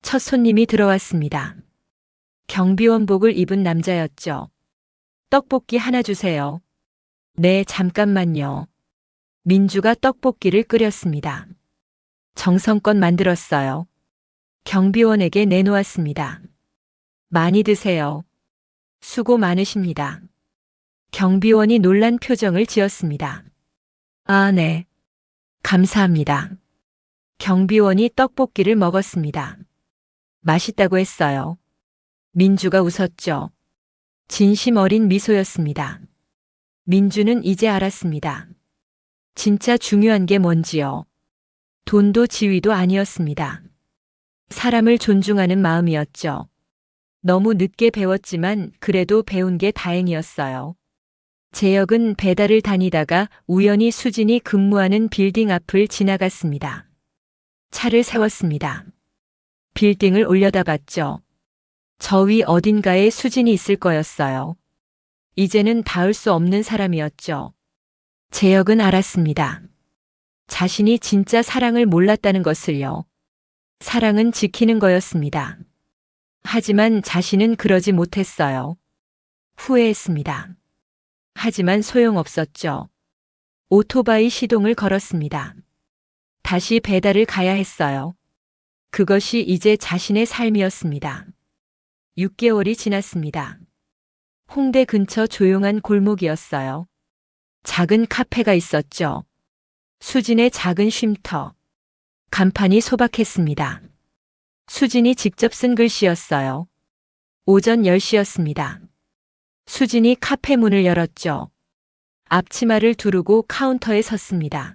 첫 손님이 들어왔습니다. 경비원복을 입은 남자였죠. 떡볶이 하나 주세요. 네, 잠깐만요. 민주가 떡볶이를 끓였습니다. 정성껏 만들었어요. 경비원에게 내놓았습니다. 많이 드세요. 수고 많으십니다. 경비원이 놀란 표정을 지었습니다. 아, 네. 감사합니다. 경비원이 떡볶이를 먹었습니다. 맛있다고 했어요. 민주가 웃었죠. 진심 어린 미소였습니다. 민주는 이제 알았습니다. 진짜 중요한 게 뭔지요. 돈도 지위도 아니었습니다. 사람을 존중하는 마음이었죠. 너무 늦게 배웠지만 그래도 배운 게 다행이었어요. 재혁은 배달을 다니다가 우연히 수진이 근무하는 빌딩 앞을 지나갔습니다. 차를 세웠습니다. 빌딩을 올려다봤죠. 저 위 어딘가에 수진이 있을 거였어요. 이제는 닿을 수 없는 사람이었죠. 재혁은 알았습니다. 자신이 진짜 사랑을 몰랐다는 것을요. 사랑은 지키는 거였습니다. 하지만 자신은 그러지 못했어요. 후회했습니다. 하지만 소용없었죠. 오토바이 시동을 걸었습니다. 다시 배달을 가야 했어요. 그것이 이제 자신의 삶이었습니다. 6개월이 지났습니다. 홍대 근처 조용한 골목이었어요. 작은 카페가 있었죠. 수진의 작은 쉼터. 간판이 소박했습니다. 수진이 직접 쓴 글씨였어요. 오전 10시였습니다. 수진이 카페 문을 열었죠. 앞치마를 두르고 카운터에 섰습니다.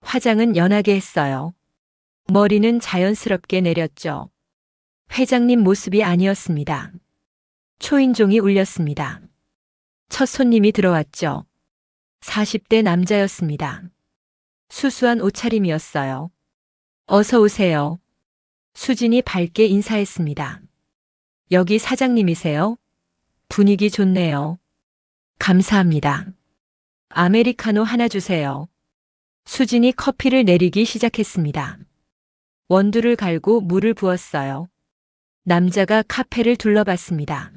화장은 연하게 했어요. 머리는 자연스럽게 내렸죠. 회장님 모습이 아니었습니다. 초인종이 울렸습니다. 첫 손님이 들어왔죠. 40대 남자였습니다. 수수한 옷차림이었어요. 어서 오세요. 수진이 밝게 인사했습니다. 여기 사장님이세요? 분위기 좋네요. 감사합니다. 아메리카노 하나 주세요. 수진이 커피를 내리기 시작했습니다. 원두를 갈고 물을 부었어요. 남자가 카페를 둘러봤습니다.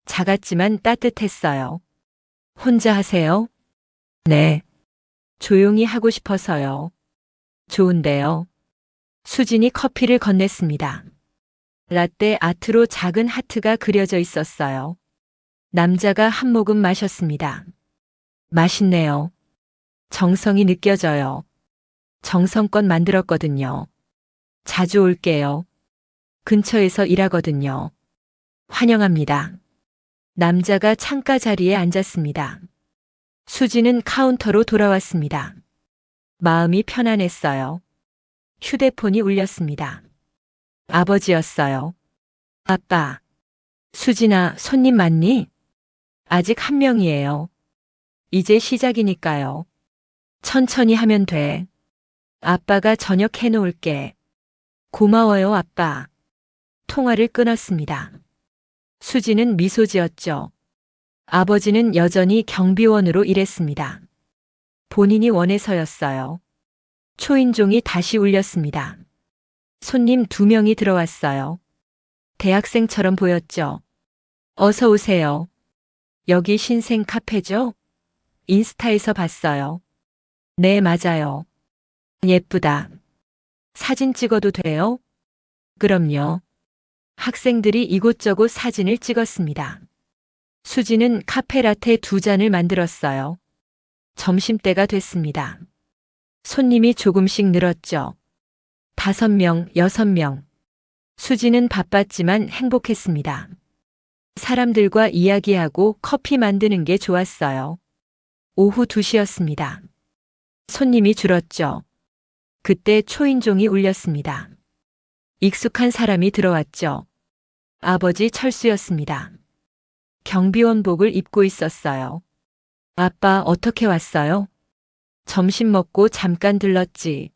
작았지만 따뜻했어요. 혼자 하세요? 네. 조용히 하고 싶어서요. 좋은데요. 수진이 커피를 건넸습니다. 라떼 아트로 작은 하트가 그려져 있었어요. 남자가 한 모금 마셨습니다. 맛있네요. 정성이 느껴져요. 정성껏 만들었거든요. 자주 올게요. 근처에서 일하거든요. 환영합니다. 남자가 창가 자리에 앉았습니다. 수지는 카운터로 돌아왔습니다. 마음이 편안했어요. 휴대폰이 울렸습니다. 아버지였어요. 아빠. 수진아, 손님 많니? 아직 한 명이에요. 이제 시작이니까요. 천천히 하면 돼. 아빠가 저녁 해놓을게. 고마워요, 아빠. 통화를 끊었습니다. 수지는 미소 지었죠. 아버지는 여전히 경비원으로 일했습니다. 본인이 원해서였어요. 초인종이 다시 울렸습니다. 손님 2명이 들어왔어요. 대학생처럼 보였죠. 어서 오세요. 여기 신생 카페죠? 인스타에서 봤어요. 네, 맞아요. 예쁘다. 사진 찍어도 돼요? 그럼요. 학생들이 이곳저곳 사진을 찍었습니다. 수지는 카페라테 2잔을 만들었어요. 점심때가 됐습니다. 손님이 조금씩 늘었죠. 5명, 6명. 수지는 바빴지만 행복했습니다. 사람들과 이야기하고 커피 만드는 게 좋았어요. 오후 2시였습니다. 손님이 줄었죠. 그때 초인종이 울렸습니다. 익숙한 사람이 들어왔죠. 아버지 철수였습니다. 경비원복을 입고 있었어요. 아빠 어떻게 왔어요? 점심 먹고 잠깐 들렀지.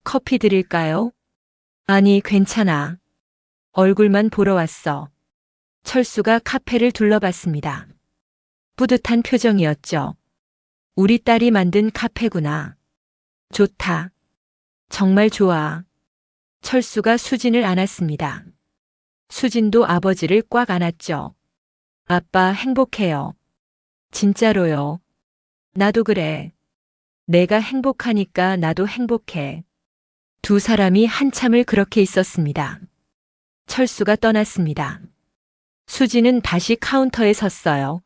커피 드릴까요? 아니, 괜찮아. 얼굴만 보러 왔어. 철수가 카페를 둘러봤습니다. 뿌듯한 표정이었죠. 우리 딸이 만든 카페구나. 좋다. 정말 좋아. 철수가 수진을 안았습니다. 수진도 아버지를 꽉 안았죠. 아빠 행복해요. 진짜로요. 나도 그래. 내가 행복하니까 나도 행복해. 두 사람이 한참을 그렇게 있었습니다. 철수가 떠났습니다. 수지는 다시 카운터에 섰어요.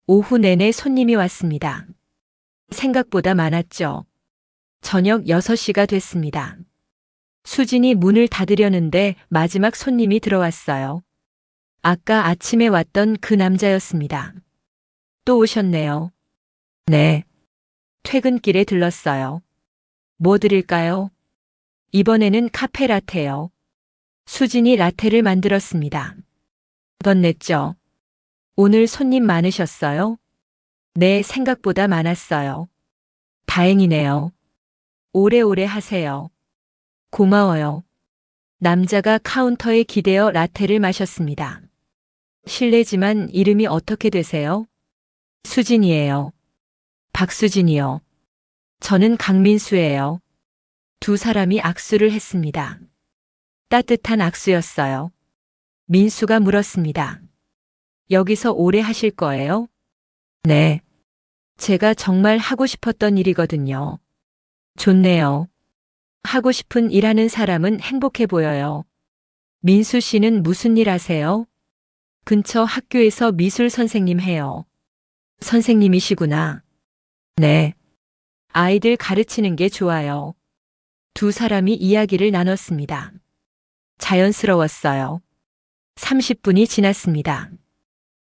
오후 내내 손님이 왔습니다. 생각보다 많았죠. 저녁 6시가 됐습니다. 수진이 문을 닫으려는데 마지막 손님이 들어왔어요. 아까 아침에 왔던 그 남자였습니다. 또 오셨네요. 네. 퇴근길에 들렀어요. 뭐 드릴까요? 이번에는 카페 라테요. 수진이 라테를 만들었습니다. 건넸죠. 오늘 손님 많으셨어요? 네, 생각보다 많았어요. 다행이네요. 오래오래 하세요. 고마워요. 남자가 카운터에 기대어 라테를 마셨습니다. 실례지만 이름이 어떻게 되세요? 수진이에요. 박수진이요. 저는 강민수예요. 두 사람이 악수를 했습니다. 따뜻한 악수였어요. 민수가 물었습니다. 여기서 오래 하실 거예요? 네. 제가 정말 하고 싶었던 일이거든요. 좋네요. 하고 싶은 일 하는 사람은 행복해 보여요. 민수 씨는 무슨 일 하세요? 근처 학교에서 미술 선생님 해요. 선생님이시구나. 네. 아이들 가르치는 게 좋아요. 두 사람이 이야기를 나눴습니다. 자연스러웠어요. 30분이 지났습니다.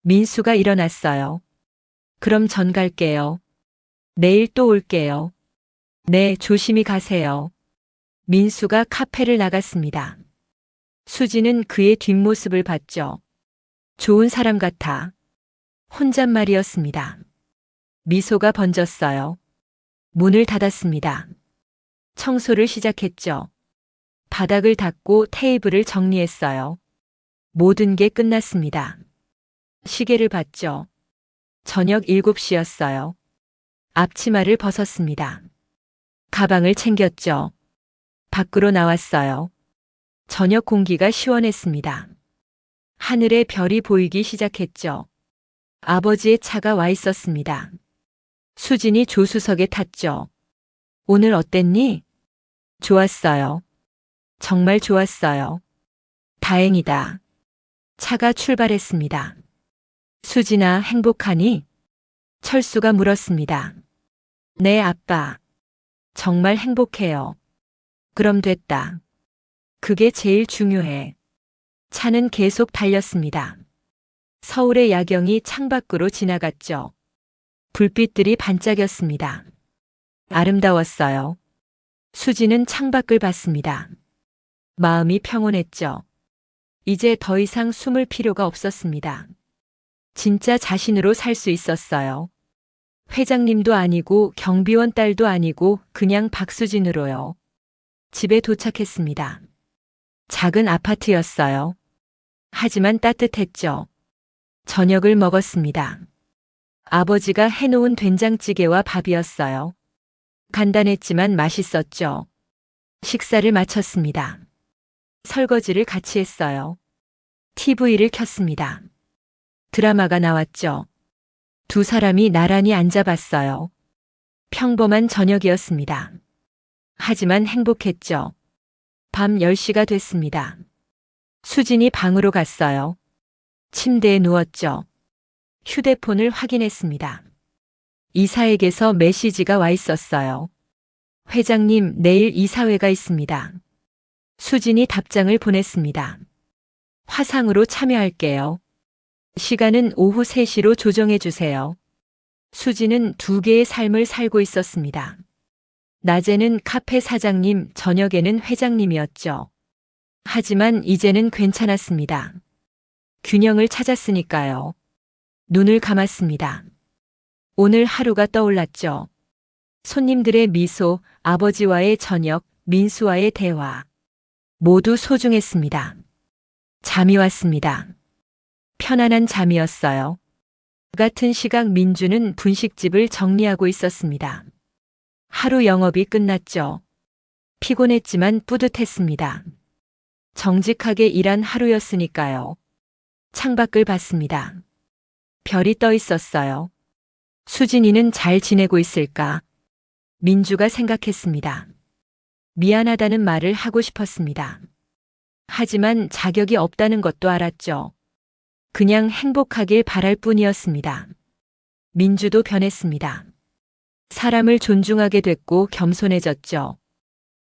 민수가 일어났어요. 그럼 전 갈게요. 내일 또 올게요. 네, 조심히 가세요. 민수가 카페를 나갔습니다. 수지는 그의 뒷모습을 봤죠. 좋은 사람 같아. 혼잣말이었습니다. 미소가 번졌어요. 문을 닫았습니다. 청소를 시작했죠. 바닥을 닦고 테이블을 정리했어요. 모든 게 끝났습니다. 시계를 봤죠. 저녁 7시였어요. 앞치마를 벗었습니다. 가방을 챙겼죠. 밖으로 나왔어요. 저녁 공기가 시원했습니다. 하늘에 별이 보이기 시작했죠. 아버지의 차가 와 있었습니다. 수진이 조수석에 탔죠. 오늘 어땠니? 좋았어요. 정말 좋았어요. 다행이다. 차가 출발했습니다. 수진아, 행복하니? 철수가 물었습니다. 네, 아빠. 정말 행복해요. 그럼 됐다. 그게 제일 중요해. 차는 계속 달렸습니다. 서울의 야경이 창밖으로 지나갔죠. 불빛들이 반짝였습니다. 아름다웠어요. 수지는 창밖을 봤습니다. 마음이 평온했죠. 이제 더 이상 숨을 필요가 없었습니다. 진짜 자신으로 살 수 있었어요. 회장님도 아니고 경비원 딸도 아니고 그냥 박수진으로요. 집에 도착했습니다. 작은 아파트였어요. 하지만 따뜻했죠. 저녁을 먹었습니다. 아버지가 해놓은 된장찌개와 밥이었어요. 간단했지만 맛있었죠. 식사를 마쳤습니다. 설거지를 같이 했어요. TV를 켰습니다. 드라마가 나왔죠. 두 사람이 나란히 앉아봤어요. 평범한 저녁이었습니다. 하지만 행복했죠. 밤 10시가 됐습니다. 수진이 방으로 갔어요. 침대에 누웠죠. 휴대폰을 확인했습니다. 이사에게서 메시지가 와 있었어요. 회장님, 내일 이사회가 있습니다. 수진이 답장을 보냈습니다. 화상으로 참여할게요. 시간은 오후 3시로 조정해 주세요. 수진은 두 개의 삶을 살고 있었습니다. 낮에는 카페 사장님, 저녁에는 회장님이었죠. 하지만 이제는 괜찮았습니다. 균형을 찾았으니까요. 눈을 감았습니다. 오늘 하루가 떠올랐죠. 손님들의 미소, 아버지와의 저녁, 민수와의 대화. 모두 소중했습니다. 잠이 왔습니다. 편안한 잠이었어요. 같은 시각 민주는 분식집을 정리하고 있었습니다. 하루 영업이 끝났죠. 피곤했지만 뿌듯했습니다. 정직하게 일한 하루였으니까요. 창밖을 봤습니다. 별이 떠 있었어요. 수진이는 잘 지내고 있을까? 민주가 생각했습니다. 미안하다는 말을 하고 싶었습니다. 하지만 자격이 없다는 것도 알았죠. 그냥 행복하길 바랄 뿐이었습니다. 민주도 변했습니다. 사람을 존중하게 됐고 겸손해졌죠.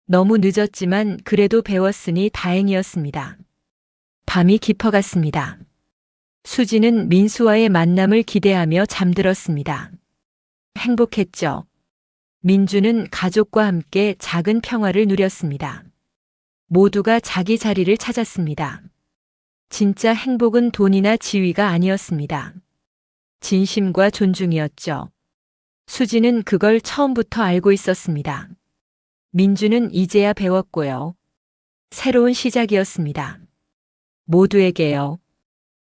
너무 늦었지만 그래도 배웠으니 다행이었습니다. 밤이 깊어갔습니다. 수지는 민수와의 만남을 기대하며 잠들었습니다. 행복했죠. 민주는 가족과 함께 작은 평화를 누렸습니다. 모두가 자기 자리를 찾았습니다. 진짜 행복은 돈이나 지위가 아니었습니다. 진심과 존중이었죠. 수지는 그걸 처음부터 알고 있었습니다. 민주는 이제야 배웠고요. 새로운 시작이었습니다. 모두에게요.